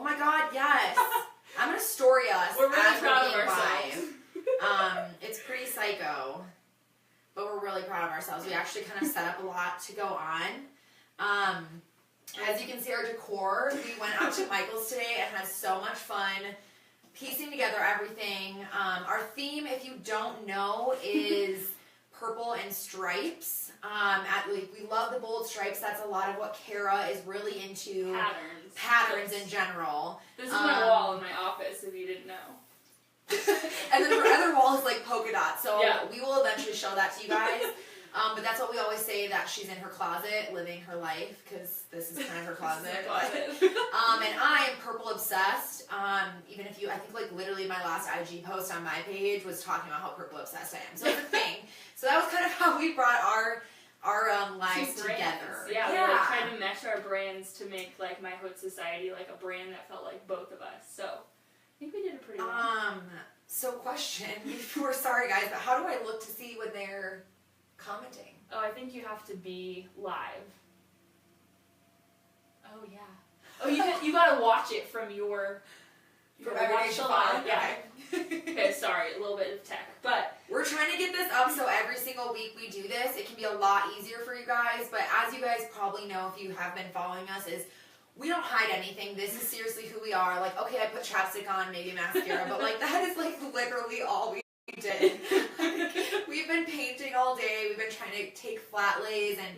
Oh my God, yes. I'm going to story us. We're really as proud we're of ourselves. live. It's pretty psycho, but we're really proud of ourselves. We actually kind of set up a lot to go on. As you can see, our decor, we went out to Michael's today and had so much fun piecing together everything. Our theme, if you don't know, is purple and stripes. We love the bold stripes. That's a lot of what Kara is really into. Patterns in general. This is my wall in my office, if you didn't know. And then her other wall is like polka dots. So yeah. we will eventually show that to you guys. But that's what we always say, that she's in her closet living her life, because this is kind of her closet. And I am purple obsessed. Even if I think like literally my last IG post on my page was talking about how purple obsessed I am. So it's a thing. So that was kind of how we brought our lives together. Yeah, we like tried to mesh our brands to make like my Haute Society like a brand that felt like both of us. So I think we did it pretty well. So question, we're sorry guys, but how do I look to see when they're commenting? Oh, I think you have to be live. Oh yeah. Oh, you gotta watch it from your. From watch the live. Yeah. Okay, sorry, a little bit of tech, but we're trying to get this up so every single week we do this. It can be a lot easier for you guys, but as you guys probably know if you have been following us, is we don't hide anything. This is seriously who we are. Like, okay, I put chapstick on, maybe mascara, but like that is like literally all we did. We've been painting all day. We've been trying to take flat lays and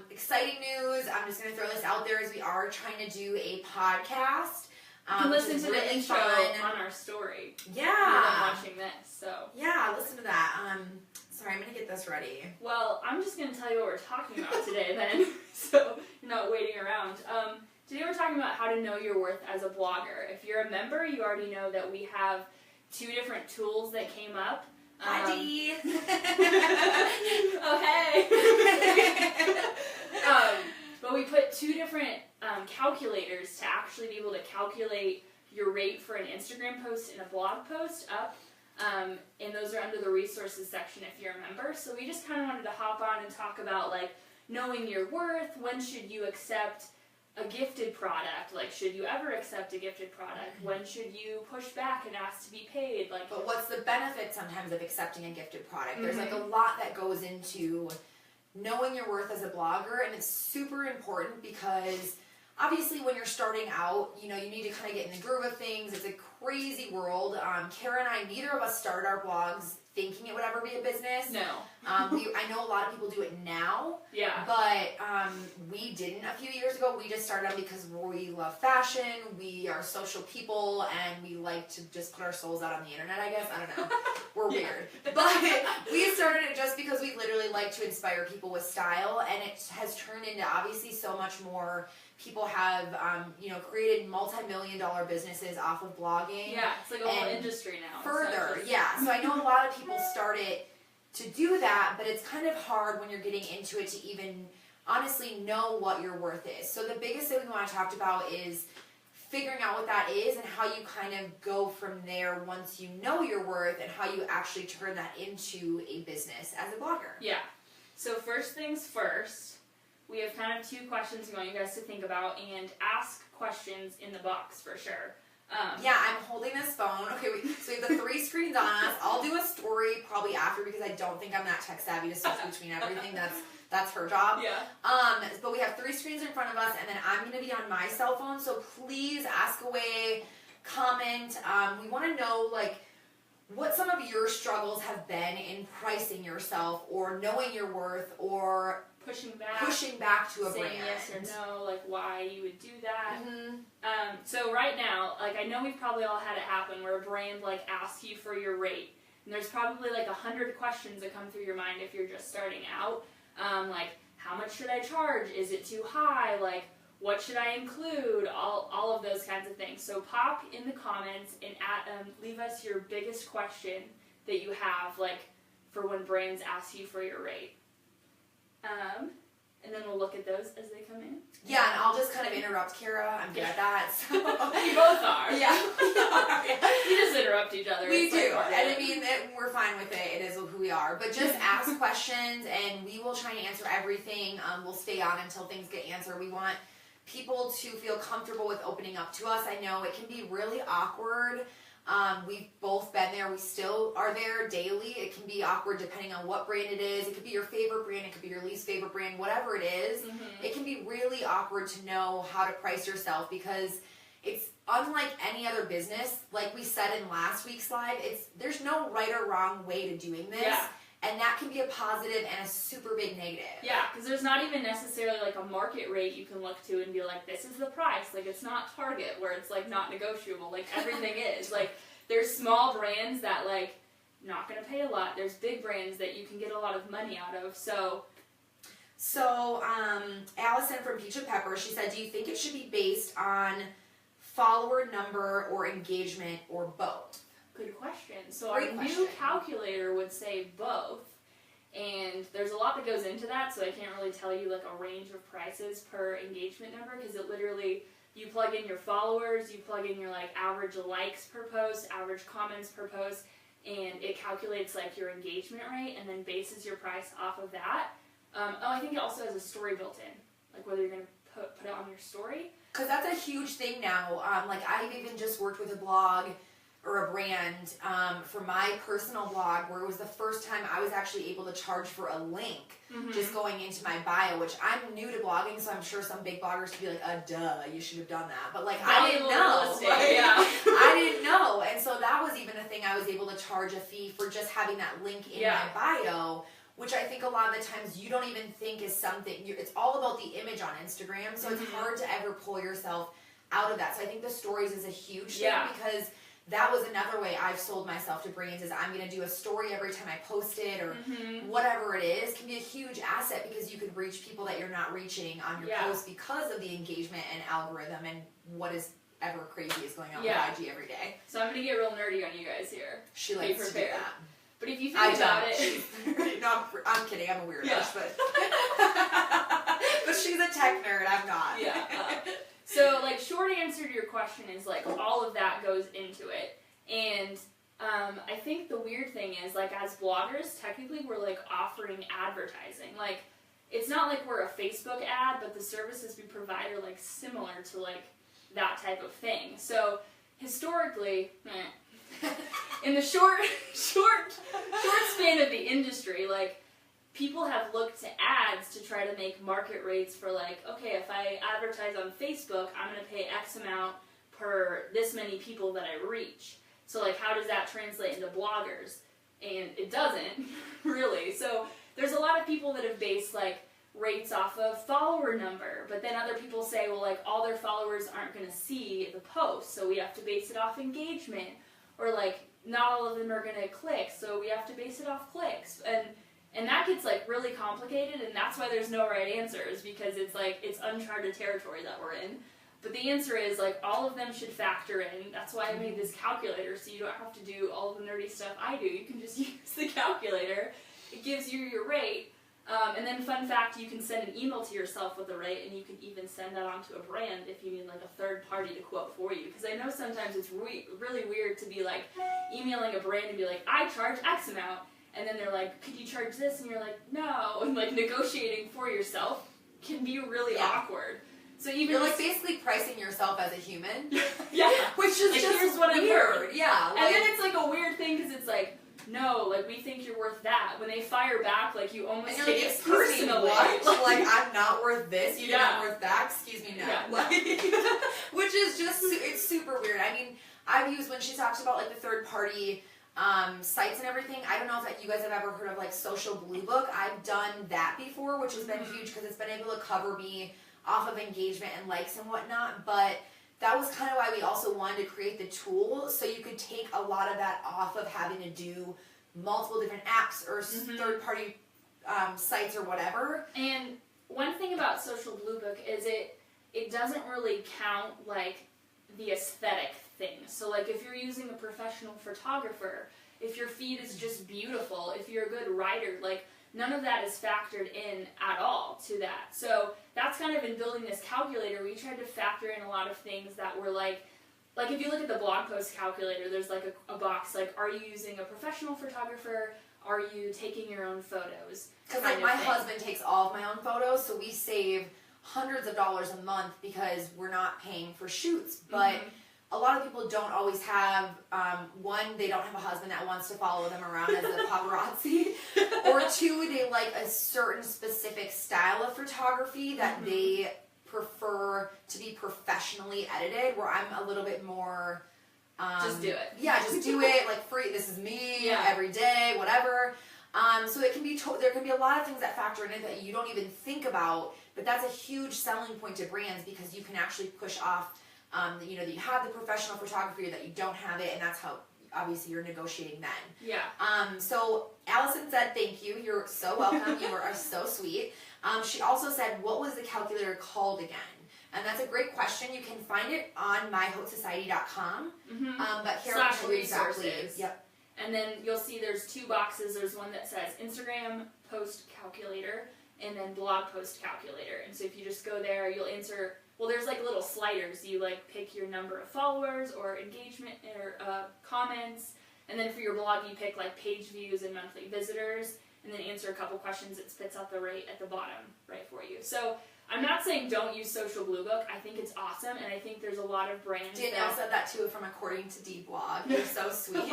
exciting news. I'm just going to throw this out there, as we are trying to do a podcast. You can listen to the intro on our story. Yeah. You're watching this, so. Yeah, listen to that. Sorry, I'm going to get this ready. Well, I'm just going to tell you what we're talking about today then, so you're not waiting around. Today we're talking about how to know your worth as a blogger. If you're a member, you already know that we have 2 different tools that came up. Hi, Dee. Oh, hey. But we put 2 different calculators to actually be able to calculate your rate for an Instagram post and a blog post up. And those are under the resources section if you're a member. So we just kind of wanted to hop on and talk about like knowing your worth. When should you accept a gifted product? Like, should you ever accept a gifted product? When should you push back and ask to be paid? Like, but what's the benefit sometimes of accepting a gifted product? There's like a lot that goes into knowing your worth as a blogger, and it's super important because obviously when you're starting out, you know, you need to kind of get in the groove of things. It's a crazy world. Kara and I, neither of us started our blogs thinking it would ever be a business. No. I know a lot of people do it now. Yeah. But we didn't a few years ago. We just started out because we love fashion. We are social people, and we like to just put our souls out on the internet, I guess. I don't know. We're weird. But we started it just because we literally like to inspire people with style, and it has turned into obviously so much more. People have, created multi-million-dollar businesses off of blogging. Yeah, it's like a whole industry now. Further, yeah. So I know a lot of people started to do that, but it's kind of hard when you're getting into it to even honestly know what your worth is. So the biggest thing we want to talk about is figuring out what that is and how you kind of go from there once you know your worth and how you actually turn that into a business as a blogger. Yeah. So first things first. We have kind of 2 questions we want you guys to think about and ask questions in the box for sure. Yeah, I'm holding this phone. Okay, so we have the 3 screens on us. I'll do a story probably after because I don't think I'm that tech savvy to switch between everything. That's her job. Yeah. But we have 3 screens in front of us, and then I'm going to be on my cell phone. So please ask away, comment. We want to know like what some of your struggles have been in pricing yourself or knowing your worth or pushing back to a brand. Saying yes or no, like why you would do that. So right now, like I know we've probably all had it happen where a brand like asks you for your rate. And there's probably like 100 questions that come through your mind if you're just starting out. Like, how much should I charge? Is it too high? Like, what should I include? All of those kinds of things. So pop in the comments and leave us your biggest question that you have, like, for when brands ask you for your rate. And then we'll look at those as they come in. Yeah, and I'll just kind of interrupt Kara. I'm good at that. So. We both are. Yeah, we are. We just interrupt each other. We do. Like, and I mean, we're fine with it. It is who we are. But just ask questions, and we will try to answer everything. We'll stay on until things get answered. We want people to feel comfortable with opening up to us. I know it can be really awkward. We've both been there. We still are there daily. It can be awkward depending on what brand it is. It could be your favorite brand. It could be your least favorite brand. Whatever it is, it can be really awkward to know how to price yourself because it's unlike any other business. Like we said in last week's live, there's no right or wrong way to doing this. Yeah. And that can be a positive and a super big negative. Yeah, because there's not even necessarily like a market rate you can look to and be like, this is the price. Like, it's not Target where it's like not negotiable. Like, everything is. Like, there's small brands that like not going to pay a lot. There's big brands that you can get a lot of money out of. So, Allison from Peach and Pepper, she said, do you think it should be based on follower number or engagement or both? Good question. So our new calculator would say both, and there's a lot that goes into that, so I can't really tell you like a range of prices per engagement number, because it literally, you plug in your followers, you plug in your like average likes per post, average comments per post, and it calculates like your engagement rate and then bases your price off of that. I think it also has a story built in, like whether you're going to put it on your story. Because that's a huge thing now. Like I've even just worked with a blog or a brand for my personal blog where it was the first time I was actually able to charge for a link just going into my bio, which I'm new to blogging, so I'm sure some big bloggers could be like, duh, you should have done that. But like, I didn't know. I didn't know. And so that was even a thing. I was able to charge a fee for just having that link in my bio, which I think a lot of the times you don't even think is something. It's all about the image on Instagram, so it's hard to ever pull yourself out of that. So I think the stories is a huge thing because that was another way I've sold myself to brands is I'm going to do a story every time I post it or whatever it is. Can be a huge asset because you can reach people that you're not reaching on your post because of the engagement and algorithm and what is ever crazy is going on with IG every day. So I'm going to get real nerdy on you guys here. She likes to do that. But if you think about it... No, I'm kidding. I'm a weirdo. But she's a tech nerd. I'm not. So, like, short answer to your question is, like, all of that goes into it. And I think the weird thing is, like, as bloggers, technically we're, like, offering advertising. Like, it's not like we're a Facebook ad, but the services we provide are, like, similar to, like, that type of thing. So, historically... in the short span of the industry, like, people have looked to ads to try to make market rates for, like, okay, if I advertise on Facebook, I'm going to pay X amount per this many people that I reach. So, like, how does that translate into bloggers? And it doesn't, really. So, there's a lot of people that have based, like, rates off of follower number, but then other people say, well, like, all their followers aren't going to see the post, so we have to base it off engagement. Or, like, not all of them are going to click, so we have to base it off clicks. And that gets, like, really complicated, and that's why there's no right answers, because it's, like, it's uncharted territory that we're in. But the answer is, like, all of them should factor in. That's why I made this calculator, so you don't have to do all the nerdy stuff I do. You can just use the calculator. It gives you your rate. And then, fun fact, you can send an email to yourself with the rate, and you can even send that on to a brand if you need, like, a third party to quote for you. Because I know sometimes it's really weird to be, like, emailing a brand and be like, I charge X amount. And then they're like, could you charge this? And you're like, no. And, like, negotiating for yourself can be really awkward. So even you're, like, basically pricing yourself as a human. Which is like, just here's what weird. Yeah. Like, and then it's, like, a weird thing because it's like, no, like, we think you're worth that. When they fire back, like, you almost take it personally. Like, I'm not worth this, you're not worth that, excuse me, no. Like, which is just, it's super weird. I mean, I've used, when she talks about, like, the third-party sites and everything, I don't know if you guys have ever heard of, like, Social Blue Book. I've done that before, which has been huge because it's been able to cover me off of engagement and likes and whatnot, but that was kind of why we also wanted to create the tool so you could take a lot of that off of having to do multiple different apps or third-party sites or whatever. And one thing about Social Blue Book is it doesn't really count, like, the aesthetic thing. So, like, if you're using a professional photographer, if your feed is just beautiful, if you're a good writer, like, none of that is factored in at all to that. So that's kind of in building this calculator, we tried to factor in a lot of things that were like if you look at the blog post calculator, there's like a box like, are you using a professional photographer? Are you taking your own photos? Because like my husband takes all of my own photos, so we save hundreds of dollars a month because we're not paying for shoots. But a lot of people don't always have, one, they don't have a husband that wants to follow them around as a paparazzi, or two, they like a certain specific style of photography that they prefer to be professionally edited, where I'm a little bit more... just do it. Yeah, just do it, like free, this is me, every day, whatever. So it can be there can be a lot of things that factor in it that you don't even think about, but that's a huge selling point to brands because you can actually push off, that you have the professional photography or that you don't have it, and that's how obviously you're negotiating then. Yeah. So Allison said, thank you. You're so welcome. You are so sweet. She also said, what was the calculator called again? And that's a great question. You can find it on myhotesociety.com. But here I'll tell you exactly. Yep. And then you'll see there's two boxes. There's one that says Instagram post calculator and then blog post calculator. And so if you just go there, you'll enter, well, there's like little sliders. You like pick your number of followers or engagement or comments. And then for your blog, you pick like page views and monthly visitors. And then answer a couple questions. It spits out the rate at the bottom right for you. So I'm not saying don't use Social Blue Book. I think it's awesome, and I think there's a lot of brands. Danielle said that too from According to D Blog. You're so sweet.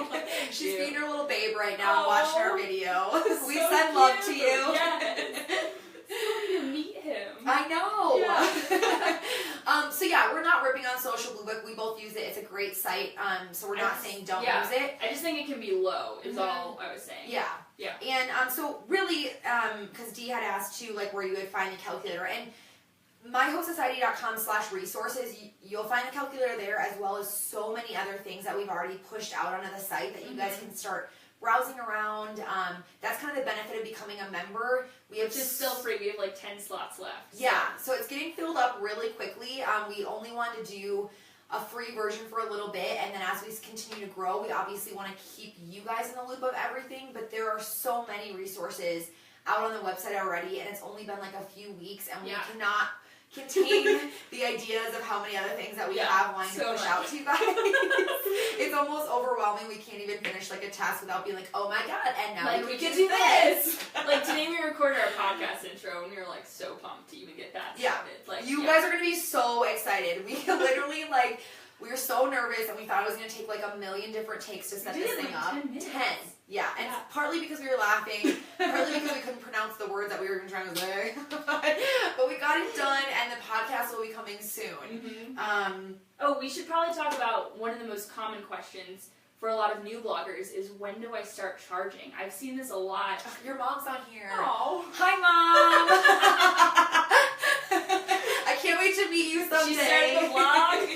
She's feeding her little babe right now, watching our video. We send love to you. Yes. So you meet him. I know. Yeah. So yeah, we're not ripping on Social Blue Book. We both use it. It's a great site. So we're not saying don't use it. I just think it can be low. Is all I was saying. Yeah. Yeah. And so really, because Dee had asked too, like where you would find the calculator, and myhotesociety.com/resources, you'll find the calculator there, as well as so many other things that we've already pushed out onto the site that you guys can start browsing around. That's kind of the benefit of becoming a member. We have Which is still free. We have like 10 slots left. So. Yeah, so it's getting filled up really quickly. We only want to do a free version for a little bit, and then as we continue to grow, we obviously want to keep you guys in the loop of everything, but there are so many resources out on the website already, and it's only been like a few weeks, and we cannot contain the ideas of how many other things that we have wanting to push out to you guys. It's almost overwhelming. We can't even finish like a task without being like, oh my god, and now like, we can do this. Like today we recorded our podcast intro and we were like so pumped to even get that started. Like, you guys are going to be so excited. We literally we were so nervous and we thought it was going to take like a million different takes to set this thing up. 10 Yeah, and it's partly because we were laughing, partly because we couldn't pronounce the words that we were trying to say. But we got it done, and the podcast will be coming soon. We should probably talk about one of the most common questions for a lot of new bloggers is, when do I start charging? I've seen this a lot. Your mom's on here. Oh. Hi, Mom! I can't wait to meet you someday. She started a blog.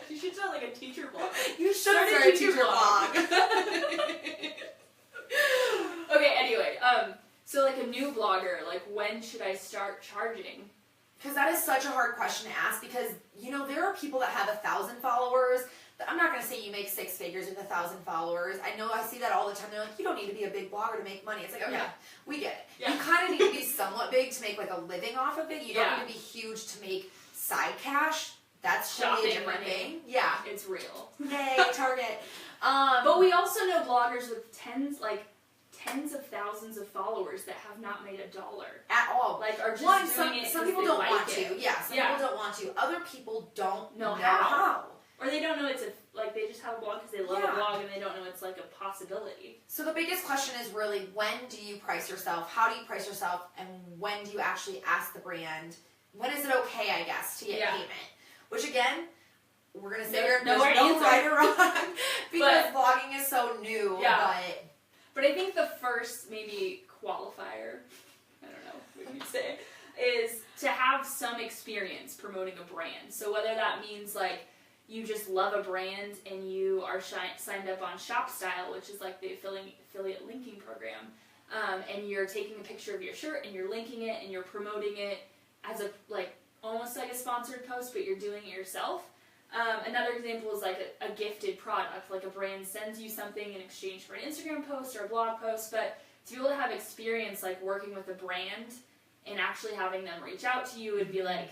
She should start like a teacher blog. You should start a teacher blog. Okay, anyway, so like a new blogger, like when should I start charging? Because that is such a hard question to ask, because, there are people that have 1,000 followers. I'm not going to say you make 6 figures with 1,000 followers. I know I see that all the time. They're like, you don't need to be a big blogger to make money. It's like, okay, we get it. Yeah. You kind of need to be somewhat big to make like a living off of it. You don't need to be huge to make side cash. That's totally a different thing. Yeah. It's real. Yay, Target. But we also know bloggers with tens of thousands of followers that have not made $1 at all. Like, are just doing it. Some people don't want to. Yeah, some people don't want to. Other people don't know how. Or they don't know they just have a blog because they love a blog and they don't know it's like a possibility. So the biggest question is really, when do you price yourself? How do you price yourself? And when do you actually ask the brand? When is it okay, I guess, to get payment? Which again, we're going to say there's no right or wrong because blogging is so new. Yeah. But I think the first maybe qualifier, I don't know what you'd say, is to have some experience promoting a brand. So whether that means like you just love a brand and you are signed up on ShopStyle, which is like the affiliate linking program, and you're taking a picture of your shirt and you're linking it and you're promoting it as a almost like a sponsored post, but you're doing it yourself. Another example is like a gifted product, like a brand sends you something in exchange for an Instagram post or a blog post, but to be able to have experience like working with a brand and actually having them reach out to you and be like,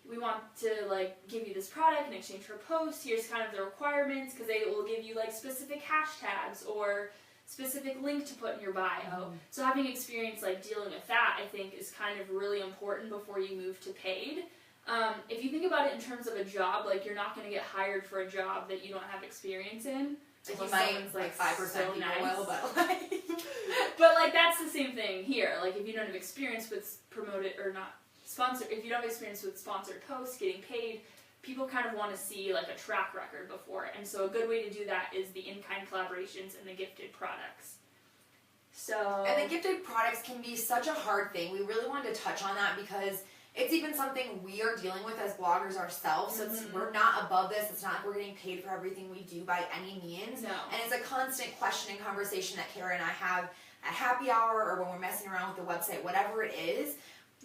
we want to give you this product in exchange for a post, here's kind of the requirements, because they will give you specific hashtags or specific link to put in your bio. So having experience like dealing with that, I think, is kind of really important before you move to paid. If you think about it in terms of a job, like you're not going to get hired for a job that you don't have experience in. Like you might, like 5% so people nice. will, but like... But like that's the same thing here. Like if you don't have experience with promoted or not sponsored, if you don't have experience with sponsored posts, getting paid, people kind of want to see like a track record before. And so a good way to do that is the in-kind collaborations and the gifted products. So... And the gifted products can be such a hard thing. We really wanted to touch on that because it's even something we are dealing with as bloggers ourselves. So we're not above this. It's not like we're getting paid for everything we do by any means. No. And it's a constant question and conversation that Kara and I have at happy hour or when we're messing around with the website, whatever it is.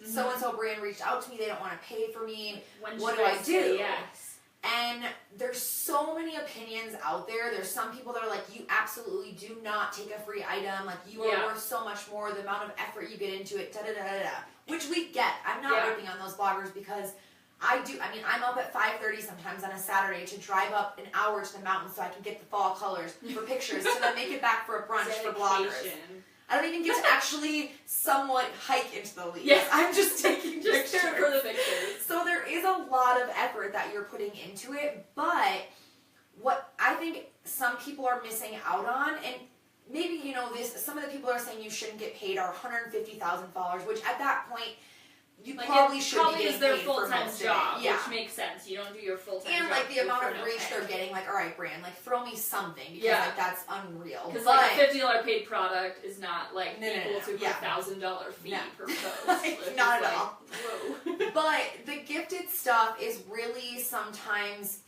So-and-so brand reached out to me. They don't want to pay for me. What do I do? Yes. And there's so many opinions out there. There's some people that are like, you absolutely do not take a free item. Like, you are worth so much more. The amount of effort you get into it, da-da-da-da-da. Which we get. I'm not ripping on those bloggers because I do. I mean, I'm up at 5:30 sometimes on a Saturday to drive up an hour to the mountains so I can get the fall colors for pictures to then make it back for a brunch for bloggers. I don't even get to actually somewhat hike into the leaves. Yes. I'm just taking just pictures. for the pictures. So there is a lot of effort that you're putting into it, but what I think some people are missing out on, and maybe you know this, some of the people are saying you shouldn't get paid are 150,000 followers, which at that point you like probably should be getting their paid for full-time most job, of it. Yeah. which makes sense. You don't do your full-time And job. like the amount of no reach pay. they're getting, like, all right, brand, like throw me something because like that's unreal. Because like a $50 paid product is not like equal to a $1,000 fee per post. Like, not at all. Whoa. But the gifted stuff is really sometimes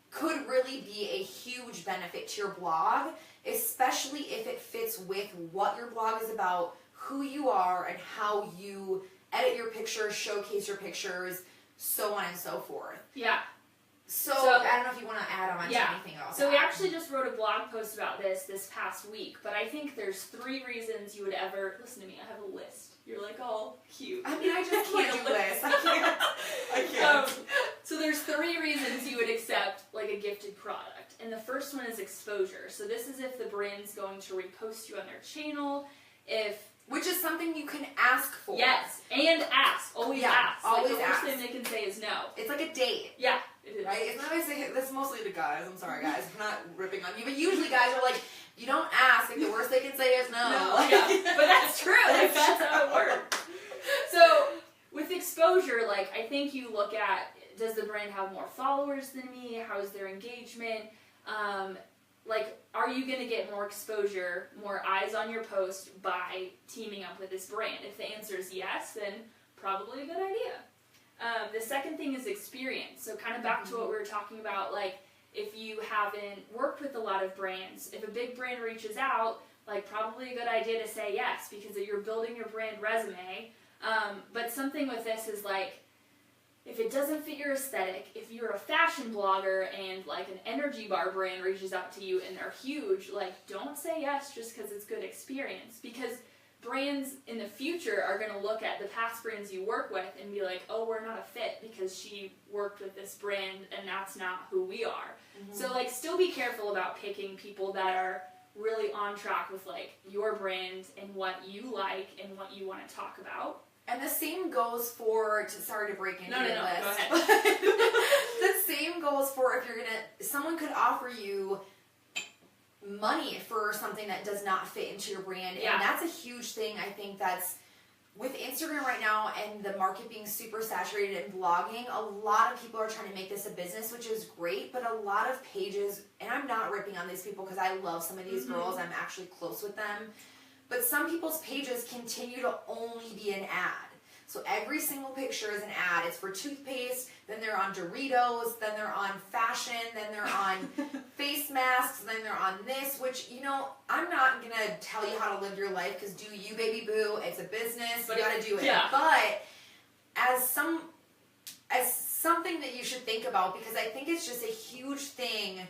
could really be a huge benefit to your blog, especially if it fits with what your blog is about, who you are, and how you edit your pictures, showcase your pictures, so on and so forth. Yeah. So I don't know if you want to add on to anything else. So we actually just wrote a blog post about this past week, but I think there's 3 reasons you would ever, listen to me, I have a list. You're like all cute. I mean, I just can't do lists. I can't. So there's 3 reasons you would accept like a gifted product. And the first one is exposure. So this is if the brand's going to repost you on their channel, which is something you can ask for. Yes, and ask. Always ask. Always like, the ask. worst thing they can say is no. It's like a date. Yeah, it is. Right? It's not always like, that's mostly the guys. I'm sorry, guys. I'm not ripping on you. But usually guys are like, you don't ask. Like, the worst they can say is no. But that's true. Like, that's how it works. So, with exposure, like, I think you look at, does the brand have more followers than me? How is their engagement? Like, are you going to get more exposure, more eyes on your post by teaming up with this brand? If the answer is yes, then probably a good idea. The second thing is experience. So kind of back to what we were talking about, like, if you haven't worked with a lot of brands, if a big brand reaches out, like, probably a good idea to say yes, because you're building your brand resume. But something with this is, like, if it doesn't fit your aesthetic, if you're a fashion blogger and like an energy bar brand reaches out to you and they're huge, like, don't say yes just because it's good experience. Because brands in the future are going to look at the past brands you work with and be like, oh, we're not a fit because she worked with this brand and that's not who we are. So like, still be careful about picking people that are really on track with like your brand and what you like and what you want to talk about. And the same goes for, sorry to break into your list. Go ahead. The same goes for if you're someone could offer you money for something that does not fit into your brand. Yeah. And that's a huge thing. I think that's, with Instagram right now and the market being super saturated in blogging, a lot of people are trying to make this a business, which is great, but a lot of pages, and I'm not ripping on these people because I love some of these girls, I'm actually close with them, but some people's pages continue to only be an ad. So every single picture is an ad. It's for toothpaste, then they're on Doritos, then they're on fashion, then they're on face masks, then they're on this, which, you know, I'm not going to tell you how to live your life because do you, baby boo. It's a business. You got to do it. Yeah. But as something that you should think about, because I think it's just a huge thing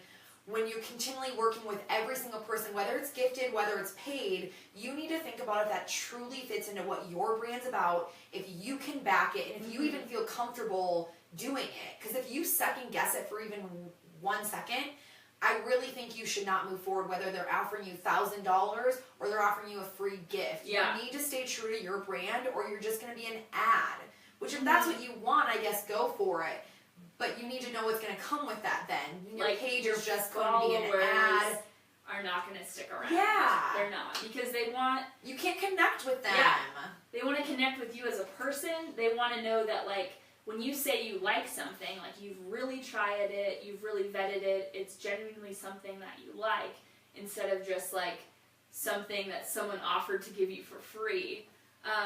when you're continually working with every single person, whether it's gifted, whether it's paid, you need to think about if that truly fits into what your brand's about, if you can back it, and if you even feel comfortable doing it. Because if you second guess it for even 1 second, I really think you should not move forward whether they're offering you $1,000 or they're offering you a free gift. Yeah. You need to stay true to your brand or you're just going to be an ad. Which if that's what you want, I guess go for it. But you need to know what's going to come with that then. Your page is just going to be an ad. Are not going to stick around. Yeah. They're not. Because they want... You can't connect with them. Yeah. They want to connect with you as a person. They want to know that, like, when you say you like something, like, you've really tried it, you've really vetted it, it's genuinely something that you like, instead of just, like, something that someone offered to give you for free.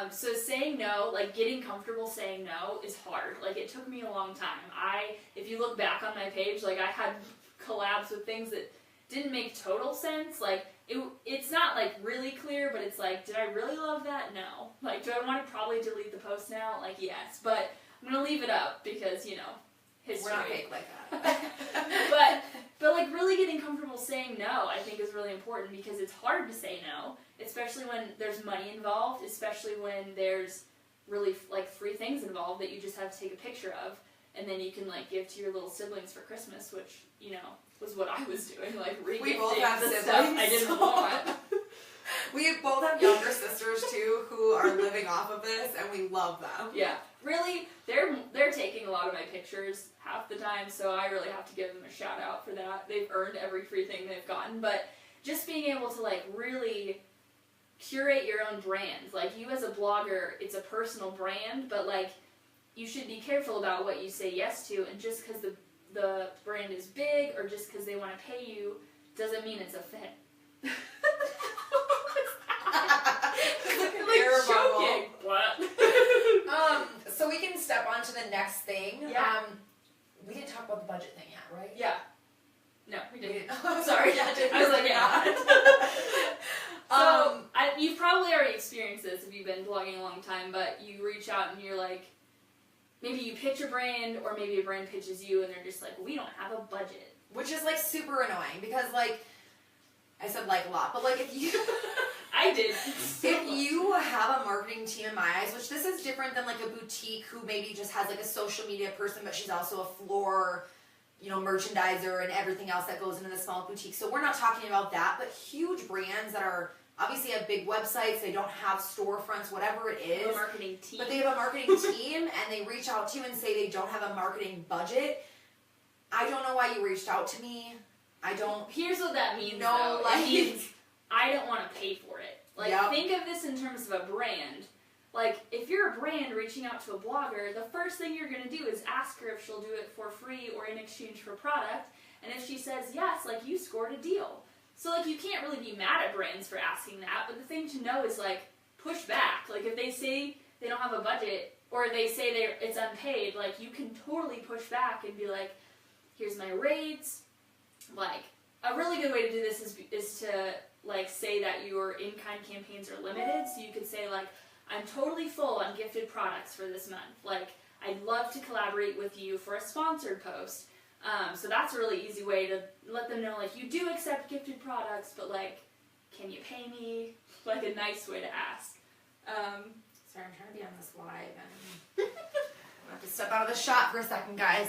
So saying no, like, getting comfortable saying no is hard. Like, it took me a long time. If you look back on my page, like, I had collabs with things that didn't make total sense. Like, it's not, like, really clear, but it's like, did I really love that? No. Like, do I want to probably delete the post now? Like, yes. But I'm going to leave it up because, you know, history. We're not fake like that. but, like, really getting comfortable saying no, I think, is really important because it's hard to say no, especially when there's money involved, especially when there's really, like, free things involved that you just have to take a picture of, and then you can, like, give to your little siblings for Christmas, which, you know, was what I was doing, like, we both have the siblings. stuff I didn't want. We both have younger sisters, too, who are living off of this, and we love them. Yeah. Really, they're taking a lot of my pictures half the time, so I really have to give them a shout out for that. They've earned every free thing they've gotten, but just being able to, like, really curate your own brand. Like, you as a blogger, it's a personal brand, but, like, you should be careful about what you say yes to, and just because the brand is big or just because they want to pay you doesn't mean it's a fit. Like joking. What? So we can step on to the next thing. Yeah. We didn't talk about the budget thing yet, right? Yeah. No, we didn't. Sorry, yeah, I was like, yeah. You've probably already experienced this if you've been blogging a long time, but you reach out and you're like, maybe you pitch a brand, or maybe a brand pitches you, and they're just like, we don't have a budget. Which is, like, super annoying, because, like, I said like a lot, but, like, if you... I did. If you have a marketing team in my eyes, which this is different than, like, a boutique who maybe just has, like, a social media person, but she's also a floor, you know, merchandiser and everything else that goes into the small boutique. So we're not talking about that, but huge brands that are... obviously have big websites, they don't have storefronts, whatever it is. They have a marketing team. But they have a marketing team, and they reach out to you and say they don't have a marketing budget. I don't know why you reached out to me. I don't... Here's what that means, No, though. like... It means I don't want to pay for it. Like, Yep. Think of this in terms of a brand. Like, if you're a brand reaching out to a blogger, the first thing you're going to do is ask her if she'll do it for free or in exchange for product. And if she says yes, like, you scored a deal. So, like, you can't really be mad at brands for asking that, but the thing to know is, like, push back. Like, if they say they don't have a budget, or they say it's unpaid, like, you can totally push back and be like, here's my rates. Like, a really good way to do this is to, like, say that your in-kind campaigns are limited. So you could say, like, I'm totally full on gifted products for this month. Like, I'd love to collaborate with you for a sponsored post. So that's a really easy way to let them know, like, you do accept gifted products, but, like, can you pay me? Like, a nice way to ask. Sorry, I'm trying to be on this live, and I have to step out of the shot for a second, guys.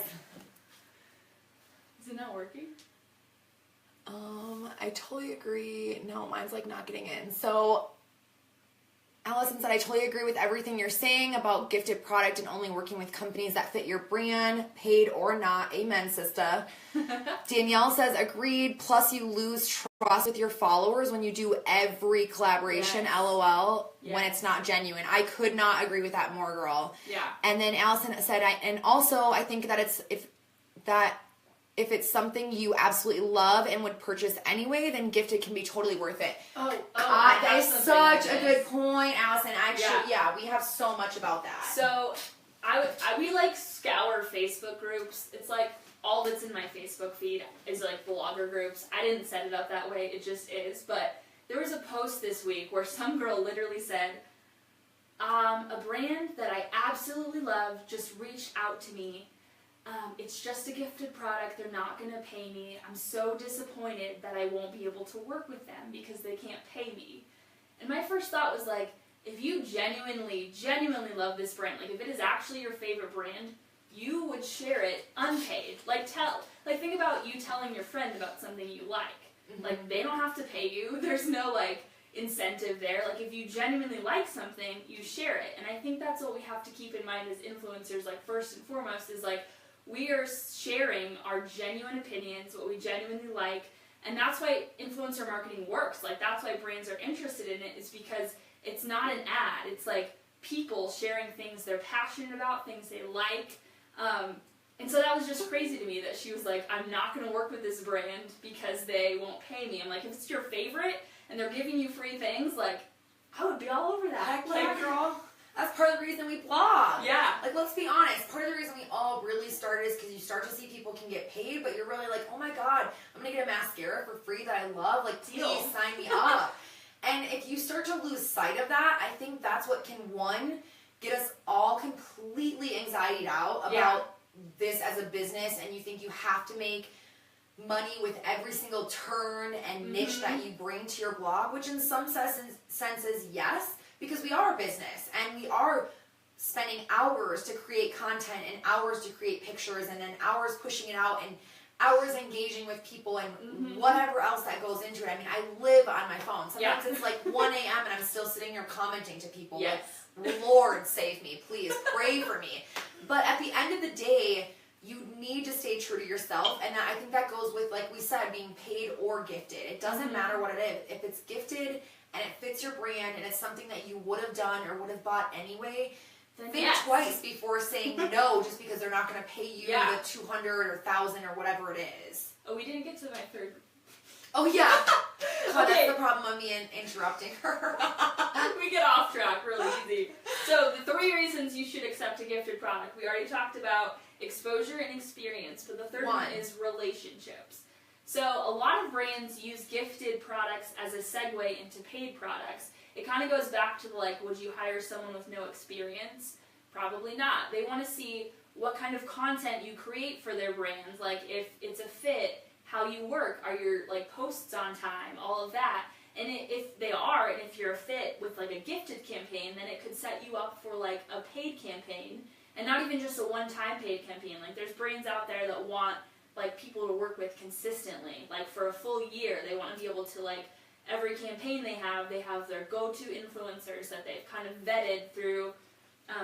Is it not working? I totally agree. No, mine's, like, not getting in. So... Allison said, I totally agree with everything you're saying about gifted product and only working with companies that fit your brand, paid or not. Amen, sister. Danielle says, agreed. Plus, you lose trust with your followers when you do every collaboration, yes. LOL, yes. when it's not genuine. I could not agree with that more, girl. Yeah. And then Allison said, and also, I think that if it's something you absolutely love and would purchase anyway, then gifted can be totally worth it. That is such a good point, Allison. Actually, yeah, we have so much about that. So, we like scour Facebook groups. It's like all that's in my Facebook feed is like blogger groups. I didn't set it up that way. It just is. But there was a post this week where some girl literally said, a brand that I absolutely love just reached out to me. It's just a gifted product. They're not going to pay me. I'm so disappointed that I won't be able to work with them because they can't pay me. And my first thought was like, if you genuinely love this brand, like if it is actually your favorite brand, you would share it unpaid. Think about you telling your friend about something you like. Mm-hmm. Like, they don't have to pay you. There's no, like, incentive there. Like, if you genuinely like something, you share it. And I think that's what we have to keep in mind as influencers, like, first and foremost, is, like, we are sharing our genuine opinions, what we genuinely like, and that's why influencer marketing works. Like, that's why brands are interested in it, is because it's not an ad. It's, like, people sharing things they're passionate about, things they like. And so that was just crazy to me that she was like, I'm not going to work with this brand because they won't pay me. I'm like, if it's your favorite and they're giving you free things, like, I would be all over that. Heck Like, yeah, girl. That's part of the reason we blog. Yeah. Like, let's be honest. Part of the reason we all really started is because you start to see people can get paid, but you're really like, oh my God, I'm going to get a mascara for free that I love. Like, please Deal. sign me up. And if you start to lose sight of that, I think that's what can, one, get us all completely anxietied out about this as a business, and you think you have to make money with every single turn and niche that you bring to your blog, which in some senses, yes, because we are a business and we are spending hours to create content and hours to create pictures and then hours pushing it out and hours engaging with people and whatever else that goes into it. I mean, I live on my phone. Sometimes it's like 1 a.m. and I'm still sitting here commenting to people. Yes. Like, Lord, save me, please, pray for me. But at the end of the day, you need to stay true to yourself, and I think that goes with, like we said, being paid or gifted. It doesn't matter what it is. If it's gifted and it fits your brand and it's something that you would have done or would have bought anyway, then think twice before saying no just because they're not going to pay you the $200 or $1,000 or whatever it is. Oh, we didn't get to my third. Oh, yeah. God, Okay. that's the problem of me interrupting her. We get off track really easy. So the 3 reasons you should accept a gifted product. We already talked about exposure and experience, but the third one is relationships. So a lot of brands use gifted products as a segue into paid products. It kind of goes back to the, like, would you hire someone with no experience? Probably not. They want to see what kind of content you create for their brand, like if it's a fit, how you work, are your, like, posts on time, all of that. And if they are, and if you're a fit with, like, a gifted campaign, then it could set you up for, like, a paid campaign, and not even just a one-time paid campaign. Like, there's brands out there that want, like, people to work with consistently. Like, for a full year, they want to be able to, like, every campaign they have their go-to influencers that they've kind of vetted through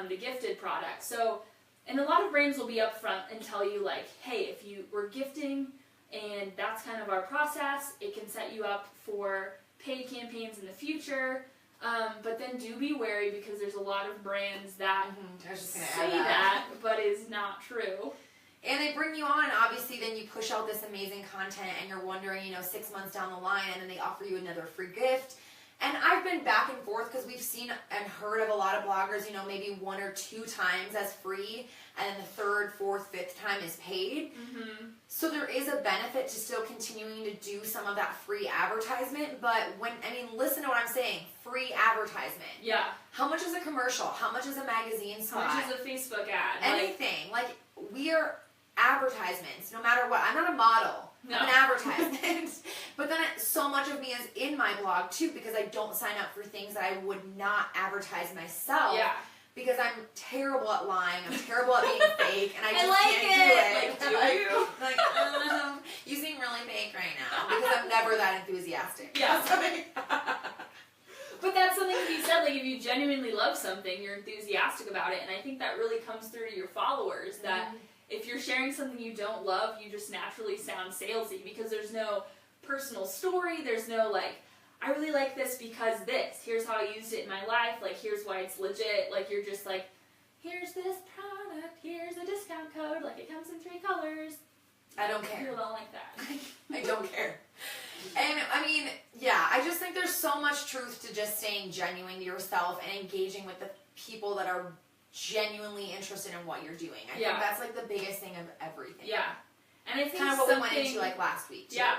the gifted product. So, and a lot of brands will be upfront and tell you, like, hey, if you were gifting and that's kind of our process, it can set you up for paid campaigns in the future. But then do be wary, because there's a lot of brands that say that, but is not true. And they bring you on, obviously, then you push out this amazing content and you're wondering, 6 months down the line, and then they offer you another free gift. And I've been back and forth because we've seen and heard of a lot of bloggers, maybe 1 or 2 times as free, and then the 3rd, 4th, 5th time is paid. So there is a benefit to still continuing to do some of that free advertisement, but listen to what I'm saying, free advertisement. Yeah. How much is a commercial? How much is a magazine spot? How much is a Facebook ad? Anything. We are advertisements, no matter what. I'm not a model. No. I'm an advertisement. But then so much of me is in my blog too, because I don't sign up for things that I would not advertise myself. Yeah. Because I'm terrible at lying. I'm terrible at being fake, and I just like can't do it. Like, do you? You seem really fake right now, because I'm never that enthusiastic. Yeah. But that's something to be said. Like, if you genuinely love something, you're enthusiastic about it, and I think that really comes through to your followers. That if you're sharing something you don't love, you just naturally sound salesy, because there's no personal story. There's no, like, I really like this because this. Here's how I used it in my life. Like, here's why it's legit. Like, you're just like, here's this product. Here's a discount code. Like, it comes in 3 colors. I don't care. People don't like that. I don't care. And, I just think there's so much truth to just staying genuine to yourself and engaging with the people that are genuinely interested in what you're doing. I think that's, like, the biggest thing of everything. Yeah. And I think kind of what we went into, like, last week, too. Yeah.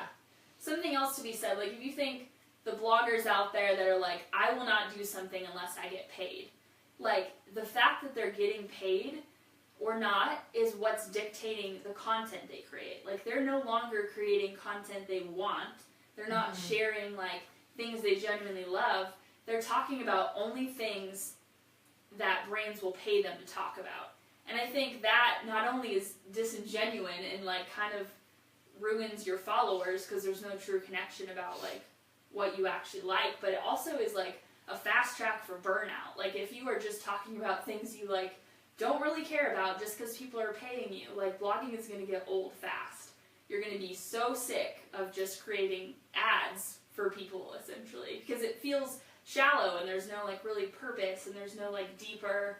Something else to be said. Like, if you think the bloggers out there that are like, I will not do something unless I get paid. Like, the fact that they're getting paid or not is what's dictating the content they create. Like, they're no longer creating content they want. They're not sharing, like, things they genuinely love. They're talking about only things that brands will pay them to talk about. And I think that not only is disingenuous and, like, kind of ruins your followers because there's no true connection about like what you actually like, but it also is like a fast track for burnout. Like if you are just talking about things you like don't really care about just because people are paying you, like blogging is going to get old fast. You're going to be so sick of just creating ads for people essentially because it feels shallow and there's no like really purpose and there's no like deeper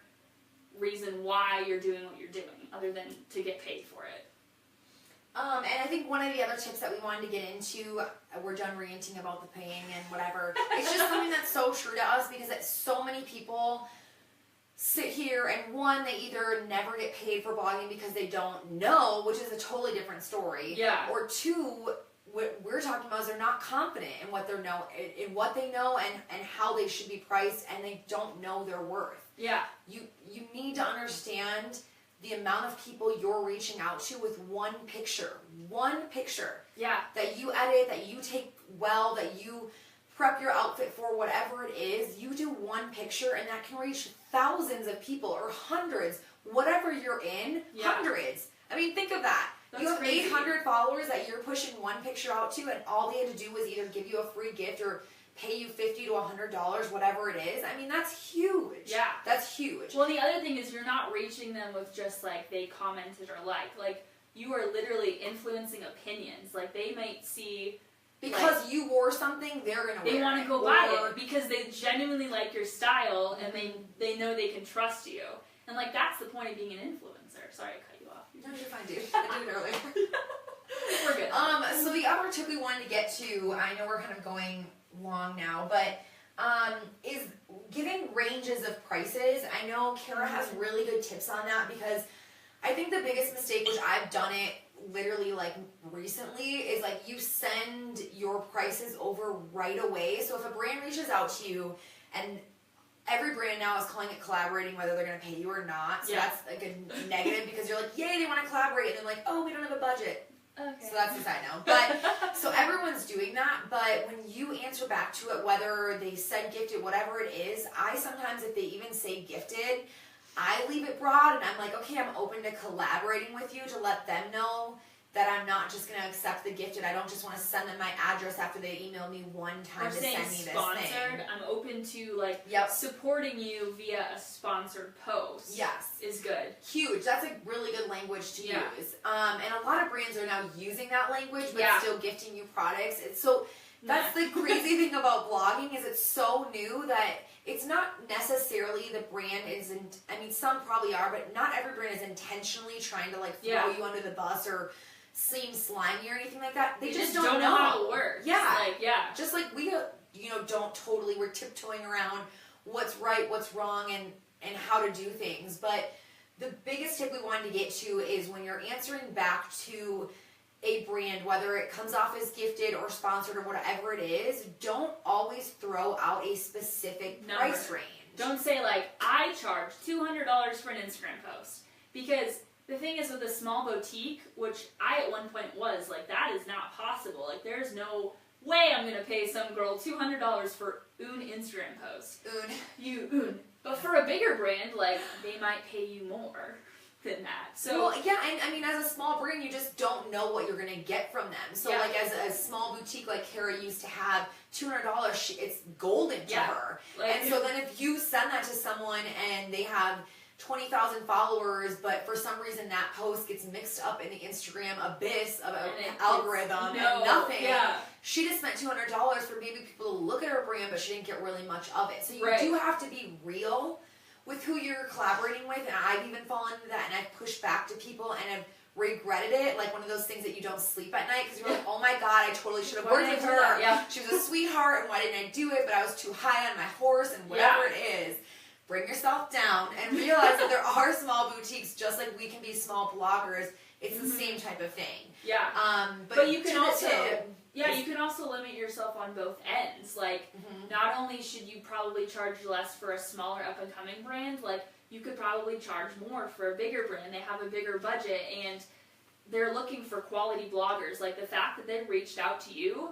reason why you're doing what you're doing other than to get paid for it. And I think one of the other tips that we wanted to get into, we're done ranting about the paying and whatever. It's just something that's so true to us because it's so many people sit here and one, they either never get paid for blogging because they don't know, which is a totally different story. Yeah. Or two, what we're talking about is they're not confident in what in what they know and how they should be priced, and they don't know their worth. Yeah. You need to understand the amount of people you're reaching out to with one picture. Yeah. That you edit, that you take well, that you prep your outfit for, whatever it is. You do one picture and that can reach thousands of people or hundreds, whatever you're in, hundreds. I mean, think of that. That's you have crazy. 800 followers that you're pushing one picture out to, and all they had to do was either give you a free gift or pay you $50 to $100, whatever it is. I mean, that's huge. Yeah. That's huge. Well, the other thing is you're not reaching them with just like they commented or like you are literally influencing opinions. Like they might see because like, you wore something, they're gonna wear it. They want to go buy it because they genuinely like your style and they know they can trust you. And like that's the point of being an influencer. Sorry, I cut you off. No, you're fine, dude. I did it earlier. We're good. So the other tip we wanted to get to, I know we're kind of going long now, but is giving ranges of prices. I know Kara has really good tips on that because I think the biggest mistake, which I've done it literally like recently, is like you send your prices over right away. So if a brand reaches out to you, and every brand now is calling it collaborating, whether they're going to pay you or not. So that's like a negative because you're like, yay, they want to collaborate, and then like, oh, we don't have a budget. Okay. So that's the side note. But so everyone's doing that, but when you answer back to it, whether they said gifted, whatever it is, I sometimes, if they even say gifted, I leave it broad and I'm like, okay, I'm open to collaborating with you to let them know that I'm not just going to accept the gifted. I don't just want to send them my address after they email me one time or to send me this sponsored, thing. I'm open to like supporting you via a sponsored post. Yes. Is good. Huge. That's a really good language to use. And a lot of brands are now using that language, but still gifting you products. It's so that's the crazy thing about blogging is it's so new that it's not necessarily the brand isn't. I mean, some probably are, but not every brand is intentionally trying to like throw you under the bus or seem slimy or anything like that. They just don't know how it works. Yeah. Like, just like we, don't totally, we're tiptoeing around what's right, what's wrong, and how to do things. But the biggest tip we wanted to get to is when you're answering back to a brand, whether it comes off as gifted or sponsored or whatever it is, don't always throw out a specific price range. Don't say like, I charge $200 for an Instagram post. Because the thing is with a small boutique, which I at one point was, like that is not possible. Like there's no way I'm going to pay some girl $200 for un Instagram post. Un. But for a bigger brand, like they might pay you more than that. So and I mean, as a small brand, you just don't know what you're going to get from them. So like as a small boutique like Kara used to have, $200, it's golden to her. Like, and so then if you send that to someone and they have 20,000 followers, but for some reason that post gets mixed up in the Instagram abyss of an algorithm and nothing. She just spent $200 for maybe people to look at her brand, but she didn't get really much of it. So you do have to be real with who you're collaborating with, and I've even fallen into that, and I've pushed back to people, and I've regretted it, like one of those things that you don't sleep at night, because you're like, oh my god, I totally should have worked with her. She was a sweetheart, and why didn't I do it? But I was too high on my horse, and whatever it is. Bring yourself down and realize that there are small boutiques, just like we can be small bloggers. It's the same type of thing. But you can also you can also limit yourself on both ends. Like not only should you probably charge less for a smaller up and coming brand, like you could probably charge more for a bigger brand. They have a bigger budget and they're looking for quality bloggers. Like the fact that they reached out to you,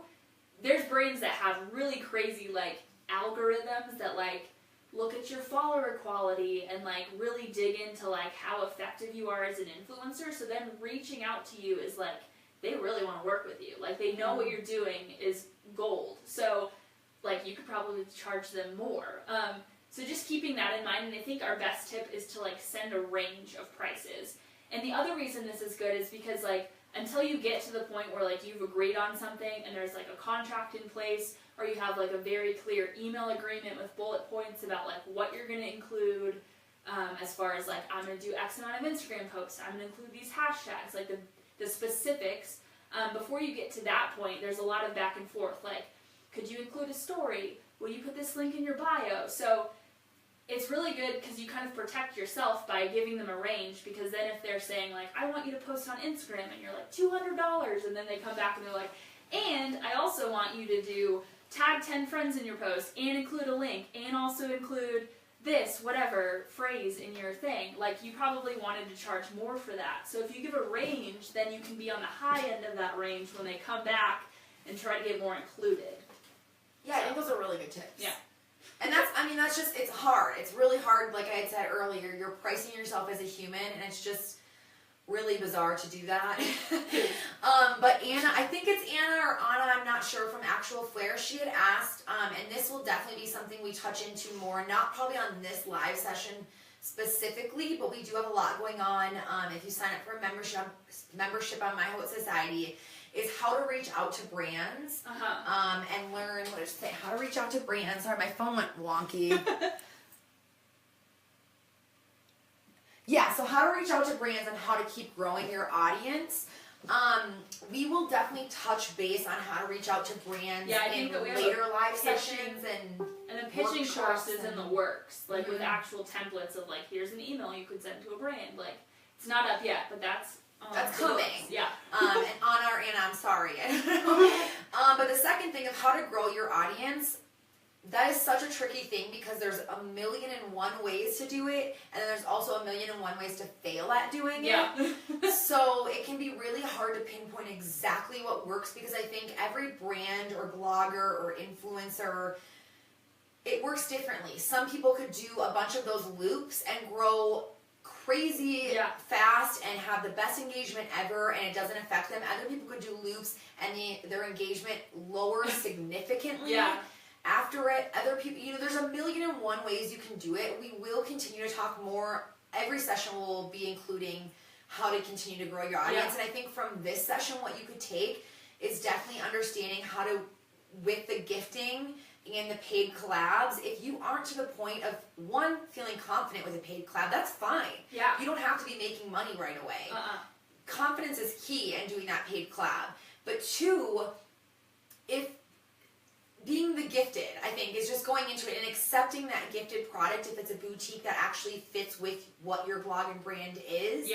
there's brands that have really crazy like algorithms that like look at your follower quality and like really dig into like how effective you are as an influencer. So then reaching out to you is like they really want to work with you. Like, they know what you're doing is gold. So, like, you could probably charge them more. So just keeping that in mind, and I think our best tip is to, like, send a range of prices. And the other reason this is good is because, like, until you get to the point where, like, you've agreed on something and there's, like, a contract in place, or you have, like, a very clear email agreement with bullet points about, like, what you're going to include, as far as, like, I'm going to do X amount of Instagram posts, I'm going to include these hashtags, like, the specifics. Before you get to that point, there's a lot of back and forth, like, could you include a story? Will you put this link in your bio? So it's really good because you kind of protect yourself by giving them a range, because then if they're saying, like, I want you to post on Instagram, and you're like, $200, and then they come back and they're like, and I also want you to do tag 10 friends in your post and include a link and also include this, whatever, phrase in your thing. Like, you probably wanted to charge more for that. So if you give a range, then you can be on the high end of that range when they come back and try to get more included. Yeah, I think those are really good tips. Yeah. And that's just, it's hard. It's really hard, like I had said earlier, you're pricing yourself as a human, and it's just really bizarre to do that. But Anna, I think it's Anna or Anna, I'm not sure, from Actual Flair, she had asked, and this will definitely be something we touch into more, not probably on this live session specifically, but we do have a lot going on. If you sign up for a membership on my Haute Society, is how to reach out to brands, and learn, what did it say, how to reach out to brands. Sorry, my phone went wonky. Yeah, so how to reach out to brands and how to keep growing your audience. We will definitely touch base on how to reach out to brands in later live sessions, and the pitching course is in the works, like with actual templates of, like, here's an email you could send to a brand. Like, it's not up yet, but that's coming. Yeah. And Anna or Anna, I'm sorry. But the second thing of how to grow your audience, that is such a tricky thing, because there's 1,000,001 ways to do it, and then there's also 1,000,001 ways to fail at doing it. So it can be really hard to pinpoint exactly what works, because I think every brand or blogger or influencer, it works differently. Some people could do a bunch of those loops and grow crazy fast and have the best engagement ever, and it doesn't affect them. Other people could do loops and their engagement lowers significantly after it. Other people, there's 1,000,001 ways you can do it. We will continue to talk more. Every session will be including how to continue to grow your audience. And I think from this session, what you could take is definitely understanding how to, with the gifting and the paid collabs, if you aren't to the point of, one, feeling confident with a paid collab, that's fine. You don't have to be making money right away. Confidence is key in doing that paid collab. But two, if being the gifted, I think, is just going into it and accepting that gifted product, if it's a boutique that actually fits with what your blog and brand is,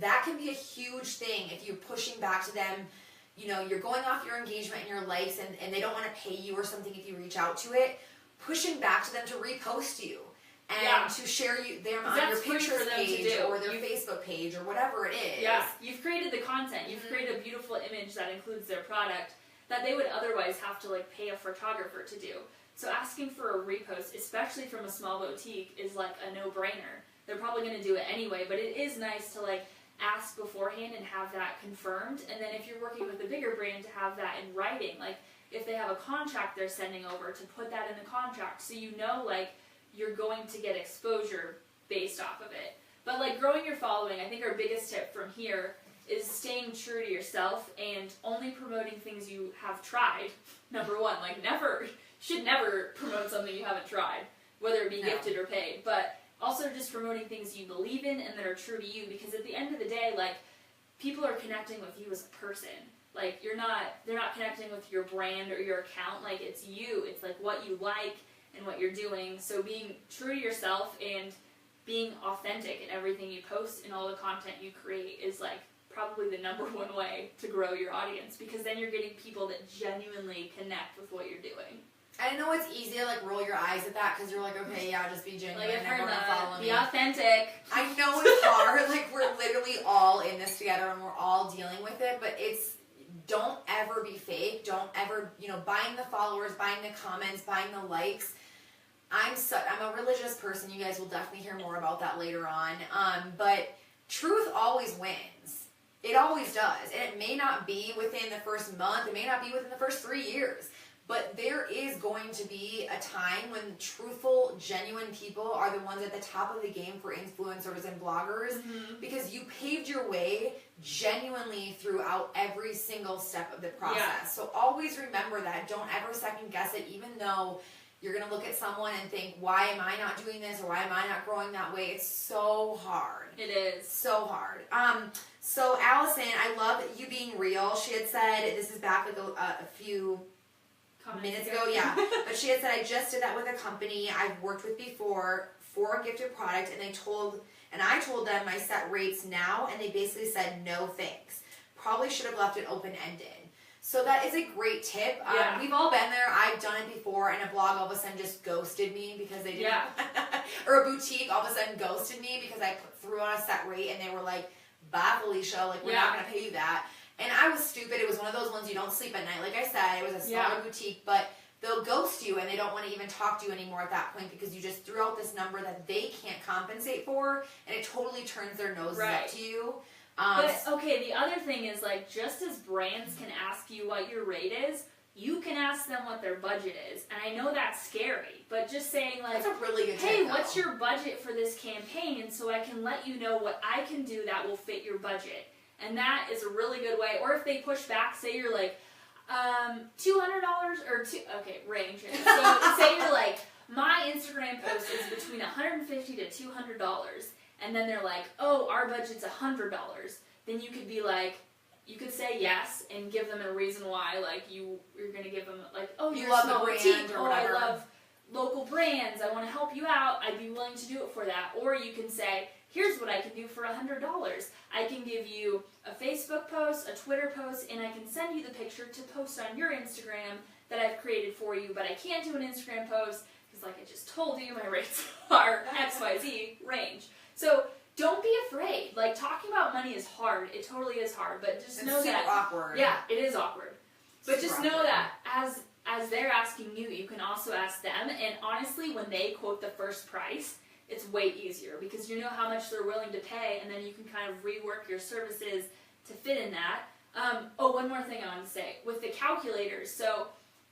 that can be a huge thing. If you're pushing back to them, you're going off your engagement and your likes, and they don't want to pay you or something if you reach out to it, pushing back to them to repost you and to share them on your Pinterest page or their Facebook page or whatever it is. You've created the content. You've created a beautiful image that includes their product that they would otherwise have to, like, pay a photographer to do. So asking for a repost, especially from a small boutique, is, like, a no-brainer. They're probably going to do it anyway, but it is nice to, like, ask beforehand and have that confirmed. And then if you're working with a bigger brand, to have that in writing. Like, if they have a contract they're sending over, to put that in the contract, so like, you're going to get exposure based off of it. But, like, growing your following, I think our biggest tip from here is staying true to yourself and only promoting things you have tried. Number one, like, should never promote something you haven't tried, whether it be gifted or paid. But also just promoting things you believe in and that are true to you, because at the end of the day, like, people are connecting with you as a person. Like, they're not connecting with your brand or your account. Like, it's you. It's, like, what you like and what you're doing. So being true to yourself and being authentic in everything you post and all the content you create is, like, probably the number one way to grow your audience, because then you're getting people that genuinely connect with what you're doing. I know it's easy to, like, roll your eyes at that, because you're like, okay, just be genuine, like, everyone follow me. Be authentic. I know it's hard. Like, we're literally all in this together and we're all dealing with it, but don't ever be fake. Don't ever, buying the followers, buying the comments, buying the likes. I'm a religious person. You guys will definitely hear more about that later on. But truth always wins. It always does. And it may not be within the first month. It may not be within the first 3 years. But there is going to be a time when truthful, genuine people are the ones at the top of the game for influencers and bloggers, because you paved your way genuinely throughout every single step of the process. Yeah. So always remember that. Don't ever second guess it, even though you're going to look at someone and think, why am I not doing this, or why am I not growing that way? It's so hard. It is. So hard. So Allison, I love you being real. She had said, this is back like a few minutes ago, yeah. But she had said, I just did that with a company I've worked with before for a gifted product, and I told them my set rates now, and they basically said, no thanks. Probably should have left it open-ended. So that is a great tip. Yeah. We've all been there. I've done it before, and a blog all of a sudden just ghosted me because they didn't. Yeah. Or a boutique all of a sudden ghosted me because I threw on a set rate, and they were like, bye, Felicia, like, we're not going to pay you that. And I was stupid. It was one of those ones you don't sleep at night. Like I said, it was a smaller boutique, but they'll ghost you and they don't want to even talk to you anymore at that point because you just threw out this number that they can't compensate for, and it totally turns their noses up to you. But, okay, the other thing is, like, just as brands can ask you what your rate is, you can ask them what their budget is. And I know that's scary, but just saying, like, that's a really good hey, tip, what's your budget for this campaign? And so I can let you know what I can do that will fit your budget. And that is a really good way. Or if they push back, say you're like, $200 or range. So say you're like, my Instagram post is between $150 to $200, and then they're like, oh, our budget's $100. Then you could be like, you could say yes and give them a reason why. Like you're gonna give them like, oh, you're love a small the brand boutique. or whatever. I love local brands. I want to help you out. I'd be willing to do it for that. Or you can say, here's what I can do for $100. I can give you a Facebook post, a Twitter post, and I can send you the picture to post on your Instagram that I've created for you, but I can't do an Instagram post because, like I just told you, my rates are XYZ range. So don't be afraid. Like, talking about money is hard. It totally is hard, but just know that. It's super awkward. Yeah, it is awkward. But just know awkward. that as they're asking you, you can also ask them, and honestly, when they quote the first price, it's way easier because you know how much they're willing to pay, and then you can kind of rework your services to fit in that. One more thing I want to say. With the calculators, so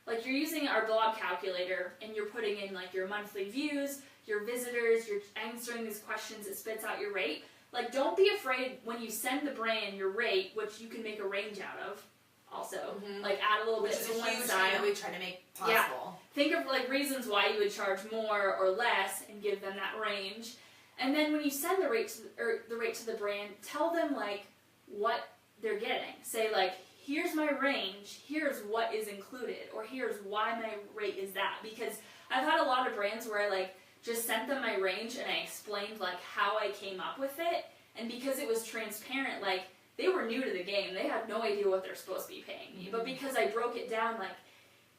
like you're using our blog calculator and you're putting in like your monthly views, your visitors, you're answering these questions, it spits out your rate. Like, don't be afraid when you send the brand your rate, which you can make a range out of also. Like, add a little bit to one side. Which is a huge thing that we try to make possible. Yeah. Think of like reasons why you would charge more or less and give them that range. And then when you send the rate to the brand, tell them like what they're getting. Say like, here's my range, here's what is included, or here's why my rate is that. Because I've had a lot of brands where I like just sent them my range and I explained like how I came up with it, and because it was transparent, like they were new to the game, they had no idea what they're supposed to be paying me. But because I broke it down, like,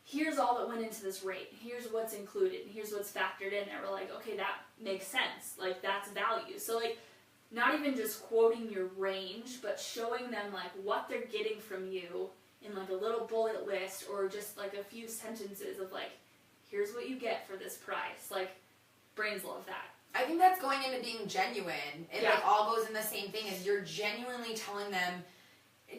here's all that went into this rate, here's what's included, and here's what's factored in, they were like, okay, that makes sense, like that's value. So like, not even just quoting your range, but showing them like what they're getting from you in like a little bullet list, or just like a few sentences of like, here's what you get for this price. Like, brands love that. I think that's going into being genuine. It like all goes in the same thing, is you're genuinely telling them,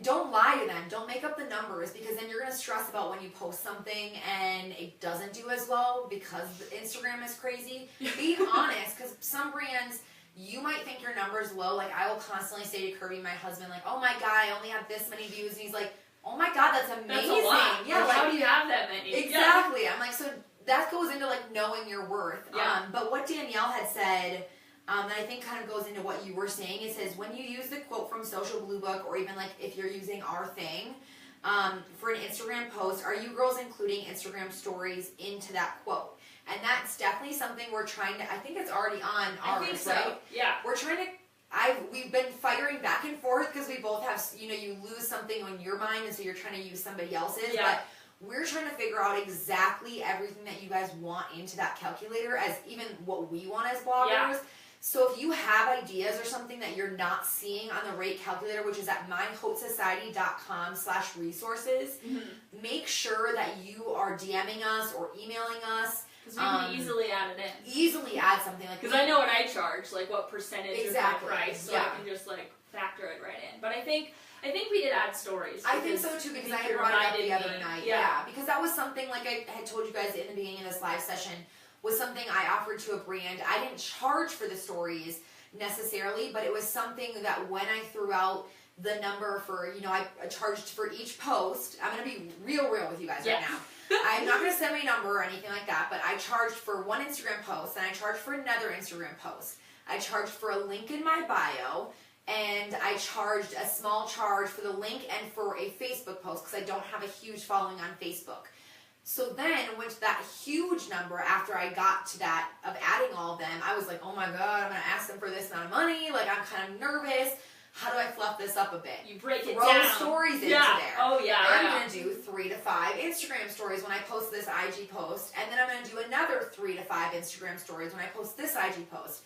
don't lie to them, don't make up the numbers, because then you're going to stress about when you post something and it doesn't do as well because Instagram is crazy. Be honest, because some brands, you might think your number's low. Like, I will constantly say to Kirby, my husband, like, oh my God, I only have this many views. And he's like, oh my God, that's amazing. That's a lot. Yeah, like, how do you have that many? Exactly. I'm like, so that goes into like knowing your worth. Yeah. But what Danielle had said, that I think kind of goes into what you were saying, it says when you use the quote from Social Blue Book, or even like if you're using our thing, for an Instagram post, are you girls including Instagram stories into that quote? And that's definitely something we're trying to, I think it's already on ours, I think so. right? Yeah. We're trying to, we've been firing back and forth because we both have, you lose something on your mind, and so you're trying to use somebody else's. Yeah. But we're trying to figure out exactly everything that you guys want into that calculator, as even what we want as bloggers. Yeah. So if you have ideas or something that you're not seeing on the rate calculator, which is at myhotesociety.com/resources, make sure that you are DMing us or emailing us. Because we can easily add it in. Easily add something like. Because I know what I charge, like what percentage of my price, so I can just like factor it right in. But I think we did add stories. I think so too, because I had brought it up the other night. Yeah, because that was something, like I had told you guys in the beginning of this live session, was something I offered to a brand. I didn't charge for the stories necessarily, but it was something that when I threw out the number for, I charged for each post. I'm going to be real with you guys right now. I'm not going to send my number or anything like that, but I charged for one Instagram post, and I charged for another Instagram post. I charged for a link in my bio, and I charged a small charge for the link and for a Facebook post because I don't have a huge following on Facebook. So then went to that huge number after I got to that of adding all of them. I was like, oh my God, I'm going to ask them for this amount of money. Like, I'm kind of nervous. How do I fluff this up a bit? You break it Throw down. Stories into there. Oh, yeah. I'm going to do 3 to 5 Instagram stories when I post this IG post. And then I'm going to do another 3 to 5 Instagram stories when I post this IG post.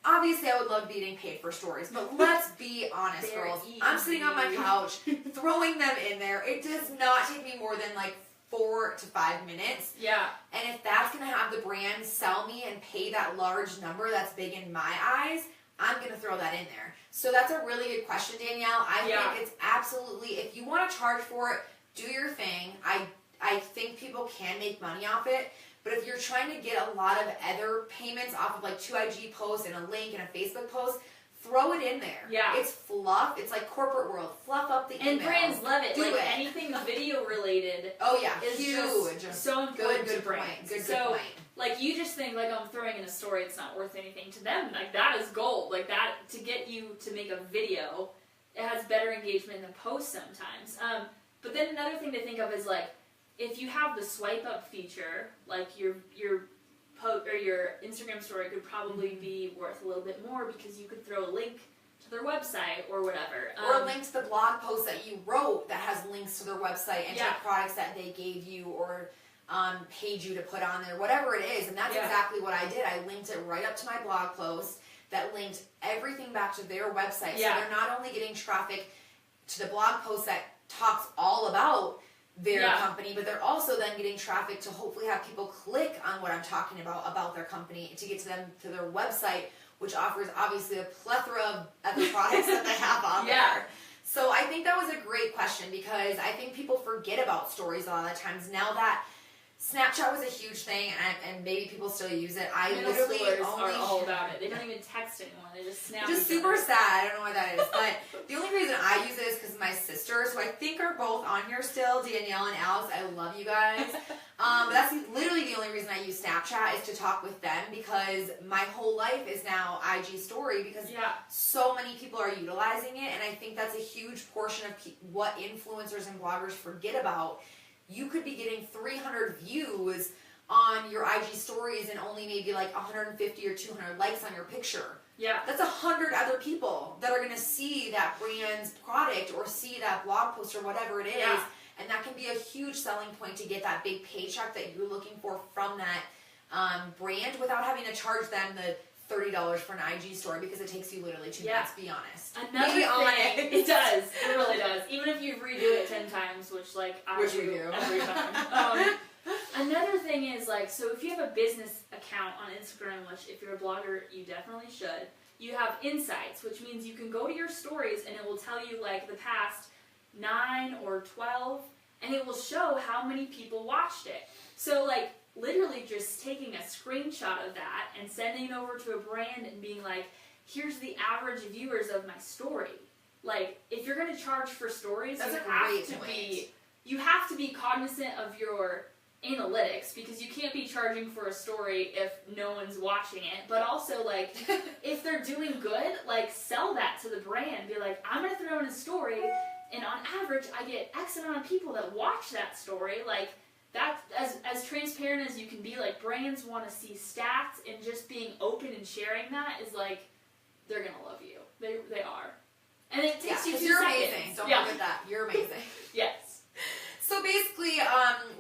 Obviously, I would love getting paid for stories, but let's be honest, girls. I'm sitting on my couch, throwing them in there. It does not take me more than like 4 to 5 minutes. Yeah. And if that's going to have the brand sell me and pay that large number that's big in my eyes, I'm going to throw that in there. So that's a really good question, Danielle. I think it's absolutely, if you want to charge for it, do your thing. I think people can make money off it. But if you're trying to get a lot of other payments off of like 2 IG posts and a link and a Facebook post, throw it in there. Yeah. It's fluff. It's like corporate world. Fluff up the email. And brands love it. Do like it. anything video related. Oh yeah, is huge. Just so important good to brands. Good so, point. like you just think like I'm throwing in a story, it's not worth anything to them. Like that is gold. Like that to get you to make a video, it has better engagement than posts sometimes. But then another thing to think of is like if you have the swipe up feature, like your Instagram story could probably be worth a little bit more because you could throw a link to their website or whatever. Or a link to the blog post that you wrote that has links to their website and to the products that they gave you or paid you to put on there, whatever it is. And that's exactly what I did. I linked it right up to my blog post that linked everything back to their website. So they're not only getting traffic to the blog post that talks all about their company, but they're also then getting traffic to hopefully have people click on what I'm talking about their company to get to them to their website, which offers obviously a plethora of other products that they have on there. So I think that was a great question because I think people forget about stories a lot of times. Now that Snapchat was a huge thing, and maybe people still use it. Middle schoolers are all about it. They don't even text anyone. They just snap. Just super sad. I don't know why that is. But the only reason I use it is because my sisters, who I think are both on here still, Danielle and Alex, I love you guys. But that's literally the only reason I use Snapchat is to talk with them because my whole life is now IG story because so many people are utilizing it. And I think that's a huge portion of what influencers and bloggers forget about. You could be getting 300 views on your IG stories and only maybe like 150 or 200 likes on your picture. Yeah. That's 100 other people that are going to see that brand's product or see that blog post or whatever it is. Yeah. And that can be a huge selling point to get that big paycheck that you're looking for from that brand without having to charge them the $30 for an IG story because it takes you literally 2 minutes, be honest. Another thing, it does. It really does. Even if you redo it 10 times, which I do every time. Another thing is so if you have a business account on Instagram, which if you're a blogger, you definitely should, you have insights, which means you can go to your stories and it will tell you the past 9 or 12, and it will show how many people watched it. So literally just taking a screenshot of that and sending it over to a brand and being here's the average viewers of my story. If you're going to charge for stories, you have to be cognizant of your analytics because you can't be charging for a story if no one's watching it. But also, if they're doing good, sell that to the brand. Be I'm going to throw in a story, and on average, I get X amount of people that watch that story. That's as transparent as you can be. Brands want to see stats, and just being open and sharing that is they're gonna love you. They are, and it takes you 2 you're seconds. Amazing. Don't forget that. You're amazing. Yes. So basically,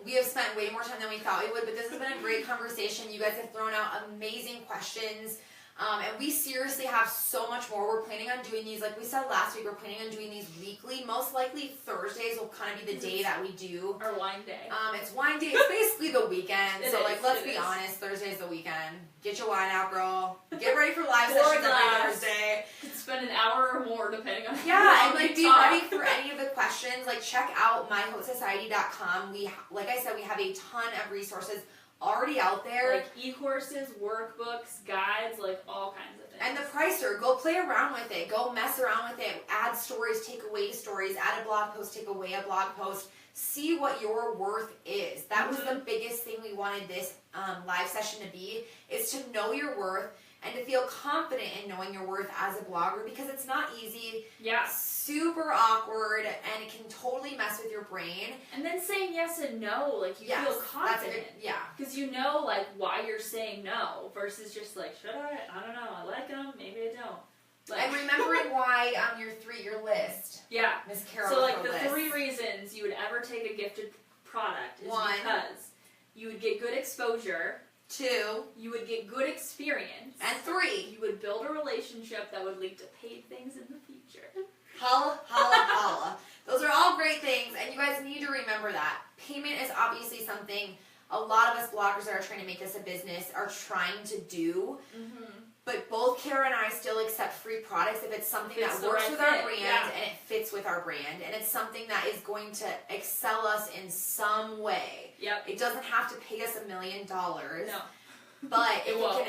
we have spent way more time than we thought we would, but this has been a great conversation. You guys have thrown out amazing questions. And we seriously have so much more. We're planning on doing these, like we said last week, we're planning on doing these weekly. Most likely Thursdays will kind of be the day that we do. Our wine day. It's wine day. It's basically the weekend. It so, is, like, let's be honest. Thursday's the weekend. Get your wine out, girl. Get ready for live sessions every Thursday. Spend an hour or more, depending on yeah, and like be ready for any of the questions. Like, check out myhotesociety.com. Like I said, we have a ton of resources already out there. Like e-courses, workbooks, guides, like all kinds of things. And the pricer, go play around with it. Go mess around with it. Add stories, take away stories. Add a blog post, take away a blog post. See what your worth is. That was the biggest thing we wanted this live session to be, is to know your worth and to feel confident in knowing your worth as a blogger, because it's not easy. Yeah. Super awkward, and it can totally mess with your brain. And then saying yes and no, like you feel confident. Yeah. Because you know, like, why you're saying no versus just like, should I? I don't know. I like them. Maybe I don't. Like, and remembering why on your list. Yeah. Miss Carol. So like the 3 reasons you would ever take a gifted product is 1, because you would get good exposure. 2, you would get good experience. And 3, you would build a relationship that would lead to paid things in the future. Holla, holla, holla. Those are all great things, and you guys need to remember that. Payment is obviously something a lot of us bloggers that are trying to make this a business are trying to do. Mm-hmm. But both Kara and I still accept free products if it's something that works with our brand and it fits with our brand, and it's something that is going to excel us in some way. Yep. It doesn't have to pay us $1 million. No. But it won't.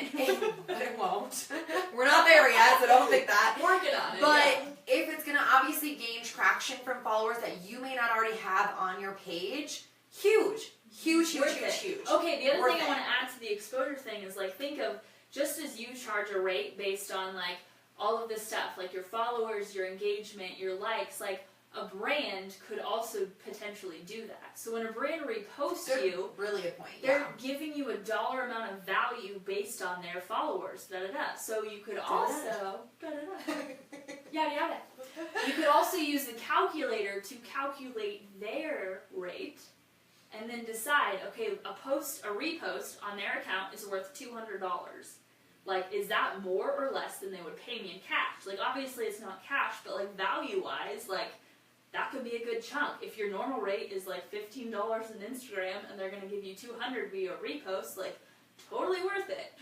But it won't. We're not there yet, so don't think that. Working on it. But if it's going to obviously gain traction from followers that you may not already have on your page, huge. Huge. Okay, the other thing I want to add to the exposure thing is, like, think of, just as you charge a rate based on, like, all of this stuff, like your followers, your engagement, your likes, like, a brand could also potentially do that. So when a brand reposts you, really good point. They're giving you a dollar amount of value based on their followers. So you could also yada yada. You could also use the calculator to calculate their rate, and then decide, okay, a repost on their account is worth $200. Like, is that more or less than they would pay me in cash? Like, obviously it's not cash, but like value-wise, like, that could be a good chunk. If your normal rate is like $15 on Instagram and they're going to give you $200 via repost, like, totally worth it.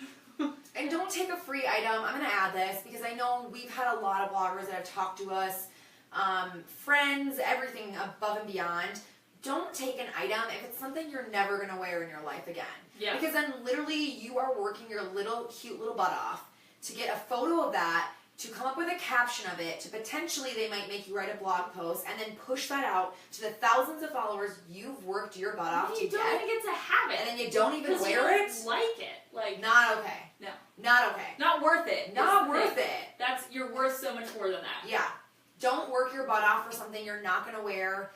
And don't take a free item. I'm going to add this because I know we've had a lot of bloggers that have talked to us, friends, everything above and beyond. Don't take an item if it's something you're never going to wear in your life again. Yeah. Because then literally you are working your cute little butt off to get a photo of that, to come up with a caption of it, to potentially they might make you write a blog post, and then push that out to the thousands of followers you've worked your butt off to get. You don't even get to have it. And then you don't even wear it? Like it. Like, not okay. No. Not okay. Not worth it. Not worth it. You're worth so much more than that. Yeah. Don't work your butt off for something you're not going to wear,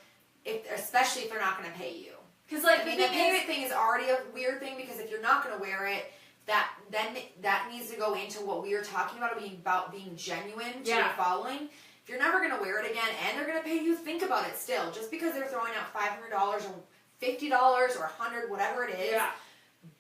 especially if they're not going to pay you. Because, like, the payment thing is already a weird thing, because if you're not going to wear it, that needs to go into what we were talking about being genuine to your following. If you're never going to wear it again and they're going to pay you, think about it still. Just because they're throwing out $500 or $50 or $100, whatever it is,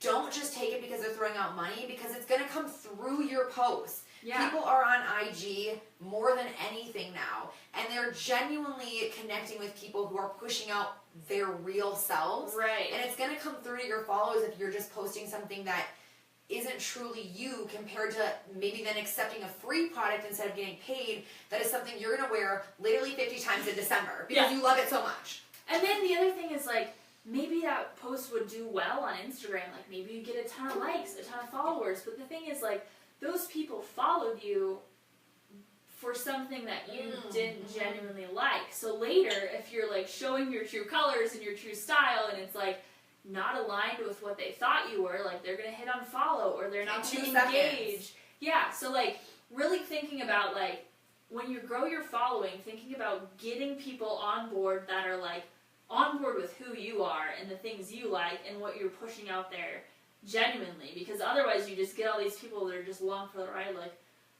don't just take it because they're throwing out money, because it's going to come through your posts. Yeah. People are on IG more than anything now, and they're genuinely connecting with people who are pushing out their real selves. Right. And it's going to come through to your followers if you're just posting something that isn't truly you, compared to maybe then accepting a free product instead of getting paid that is something you're going to wear literally 50 times in December because you love it so much. And then the other thing is, like, maybe that post would do well on Instagram. Like, maybe you get a ton of likes, a ton of followers. But the thing is, like, those people followed you for something that you didn't genuinely like. So later, if you're, like, showing your true colors and your true style, and it's, like, not aligned with what they thought you were, like, they're going to hit unfollow, or they're not going to engage. Yeah, so, like, really thinking about, like, when you grow your following, thinking about getting people on board that are, like, on board with who you are and the things you like and what you're pushing out there genuinely, because otherwise you just get all these people that are just along for the ride, like,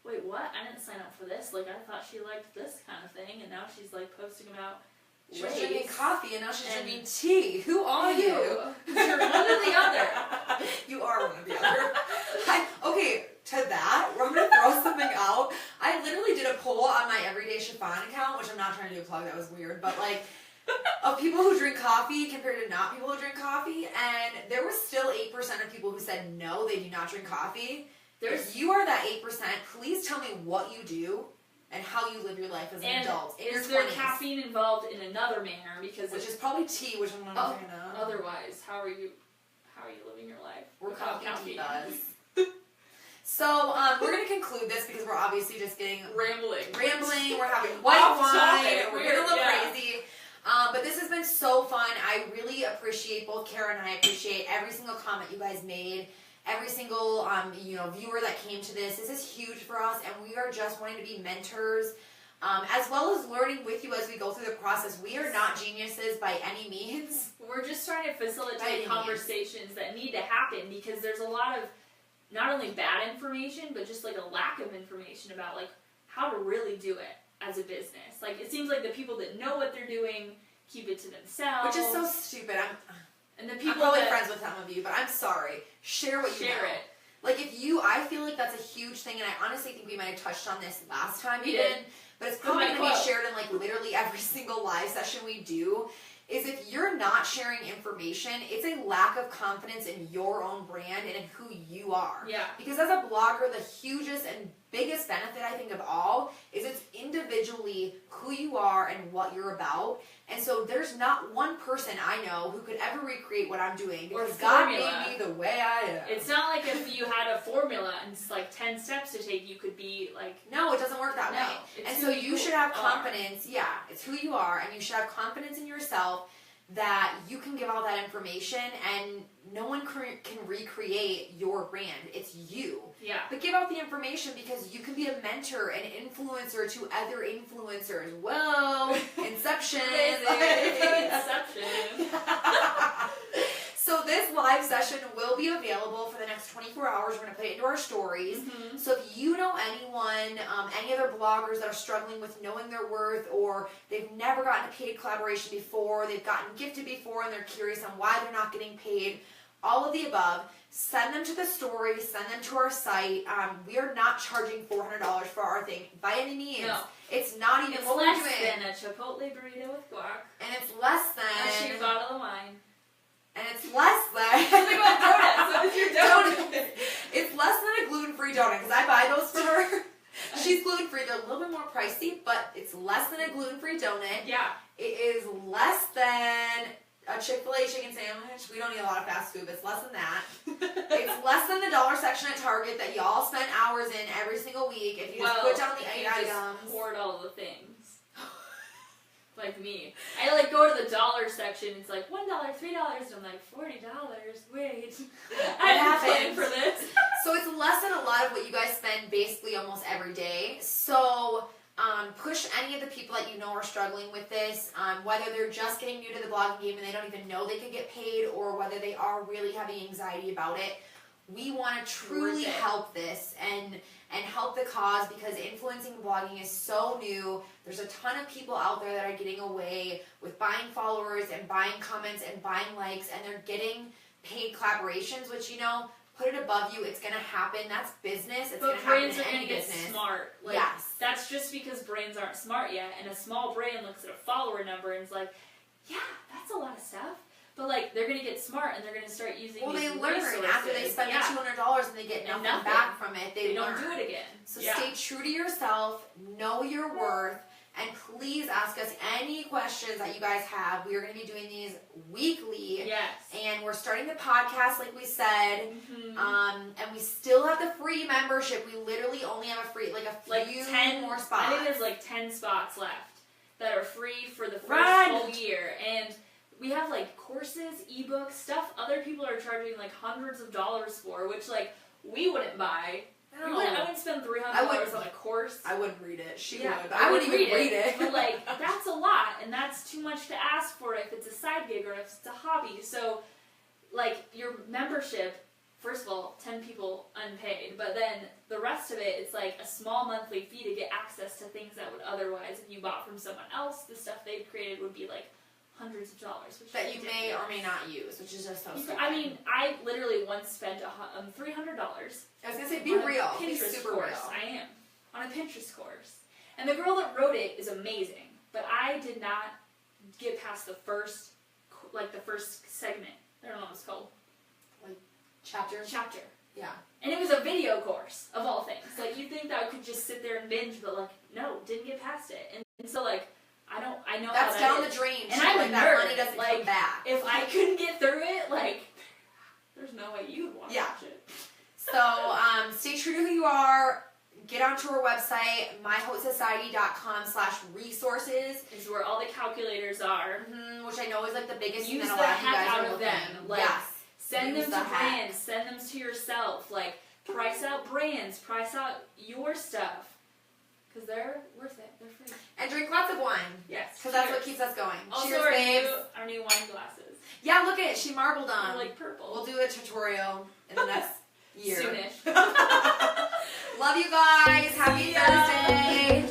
wait, what? I didn't sign up for this. Like, I thought she liked this kind of thing, and now she's, like, posting about she was drinking coffee, and now she's drinking tea. Who are you? You're one or the other. You are one or the other. Okay, to that, where I'm going to throw something out. I literally did a poll on my Everyday Chiffon account, which I'm not trying to do a plug, that was weird, but like, of people who drink coffee compared to not people who drink coffee, and there was still 8% of people who said no, they do not drink coffee. If you are that 8%, please tell me what you do and how you live your life as an adult in your 20s. Is there caffeine involved in another manner? Because which is probably tea, which I'm not a fan of. Otherwise, how are you living your life? We're coffee buzz. So, we're going to conclude this because we're obviously just getting rambling. We're having white wine. We're getting a little crazy. But this has been so fun. I really appreciate, both Kara and I appreciate every single comment you guys made. Every single viewer that came to this. This is huge for us, and we are just wanting to be mentors, as well as learning with you as we go through the process. We are not geniuses by any means. We're just trying to facilitate conversations that need to happen, because there's a lot of not only bad information, but just like a lack of information about like how to really do it as a business. Like, it seems like the people that know what they're doing keep it to themselves. Which is so stupid. And the people I'm probably friends with some of you, but I'm sorry. Share what you know. Share it. Like, I feel like that's a huge thing, and I honestly think we might have touched on this last time we did. But it's probably going to be shared in, like, literally every single live session we do, is if you're not sharing information, it's a lack of confidence in your own brand and in who you are. Yeah. Because as a blogger, the hugest and biggest benefit, I think, of all is it's individually who you are and what you're about. And so there's not one person I know who could ever recreate what I'm doing, because God made me the way I am. It's not like if you had a formula and it's like 10 steps to take, you could be like... No, it doesn't work that way. And so you should have confidence. Yeah, it's who you are, and you should have confidence in yourself that you can give all that information, and no one can recreate your brand. It's you. Yeah. But give out the information, because you can be a mentor and influencer to other influencers. Whoa, Inception. Inception. So this live session will be available for the next 24 hours. We're going to put it into our stories. Mm-hmm. So if you know anyone, any other bloggers that are struggling with knowing their worth, or they've never gotten a paid collaboration before, they've gotten gifted before, and they're curious on why they're not getting paid, all of the above, send them to the story, send them to our site. We are not charging $400 for our thing by any means. No. It's not even what we're doing. It's less than a Chipotle burrito with guac. And it's less than... a cheap bottle of wine. And it's less than... Something about donuts. What is your donut? It's less than a gluten-free donut, because I buy those for her. She's gluten-free. They're a little bit more pricey, but it's less than a gluten-free donut. Yeah. It is less than a Chick-fil-A chicken sandwich. We don't eat a lot of fast food, but it's less than that. It's less than the dollar section at Target that y'all spend hours in every single week. If you just put down the 8 items. Just hoard all the things. Like me. I like go to the dollar section, it's like $1, $3, and I'm like, $40, wait. I didn't plan for this. So it's less than a lot of what you guys spend basically almost every day. So push any of the people that you know are struggling with this, whether they're just getting new to the blogging game and they don't even know they could get paid, or whether they are really having anxiety about it. We want to truly help this and help the cause, because influencing blogging is so new. There's a ton of people out there that are getting away with buying followers and buying comments and buying likes, and they're getting paid collaborations, which, put it above you. It's going to happen. That's business. It's going to happen in any business. But brands are going to get smart. Like, yes. That's just because brands aren't smart yet, and a small brand looks at a follower number and is like, yeah, that's a lot of stuff. But, like, they're going to get smart, and they're going to start using these resources. Well, they learn after they spend the $200 and they get nothing back from it. They don't do it again. So stay true to yourself, know your worth, and please ask us any questions that you guys have. We are going to be doing these weekly. Yes. And we're starting the podcast, like we said. Mm-hmm. And we still have the free membership. We literally only have a few 10 more spots. I think there's like 10 spots left that are free for the first whole year. And we have like courses, ebooks, stuff other people are charging like hundreds of dollars for, which like we wouldn't buy. I wouldn't spend $300 on a course. I wouldn't read it. She would, but I wouldn't even read it. But like, that's a lot, and that's too much to ask for if it's a side gig or if it's a hobby. So, like, your membership, first of all, 10 people unpaid, but then the rest of it, it's like a small monthly fee to get access to things that would otherwise, if you bought from someone else, the stuff they've created would be like hundreds of dollars, which that is you may or ridiculous. may not use, which is just so stupid. I mean, I literally once spent $300. I was gonna say, be on a real. Be Pinterest super course. real. I am on a Pinterest course, and the girl that wrote it is amazing. But I did not get past the first segment. I don't know what it's called. Chapter. Yeah. And it was a video course of all things. Like you'd think that I could just sit there and binge, but like no, didn't get past it. And so like I know That's how down that the is. drain. And shit, I'm a like that nerd. money doesn't Like, come back. If I couldn't get through it, like there's no way you would want to Yeah. watch it. So stay true to who you are. Get onto our website, myhotesociety.com/resources. Is where all the calculators are. Which I know is like the biggest thing Use that a the lot of you heck guys out are of looking. them. Like, Yes. Send Use them the to heck. brands. Send them to yourself. Like, price out brands. Price out your stuff. Because they're worth it. They're free. And drink lots of wine. Yes. Because that's what keeps us going. Also, Cheers, our babes. new wine glasses. Yeah, look at it. She marbled They're them. like purple. We'll do a tutorial in the next year. Soonish. Love you guys. Happy See ya. Thursday.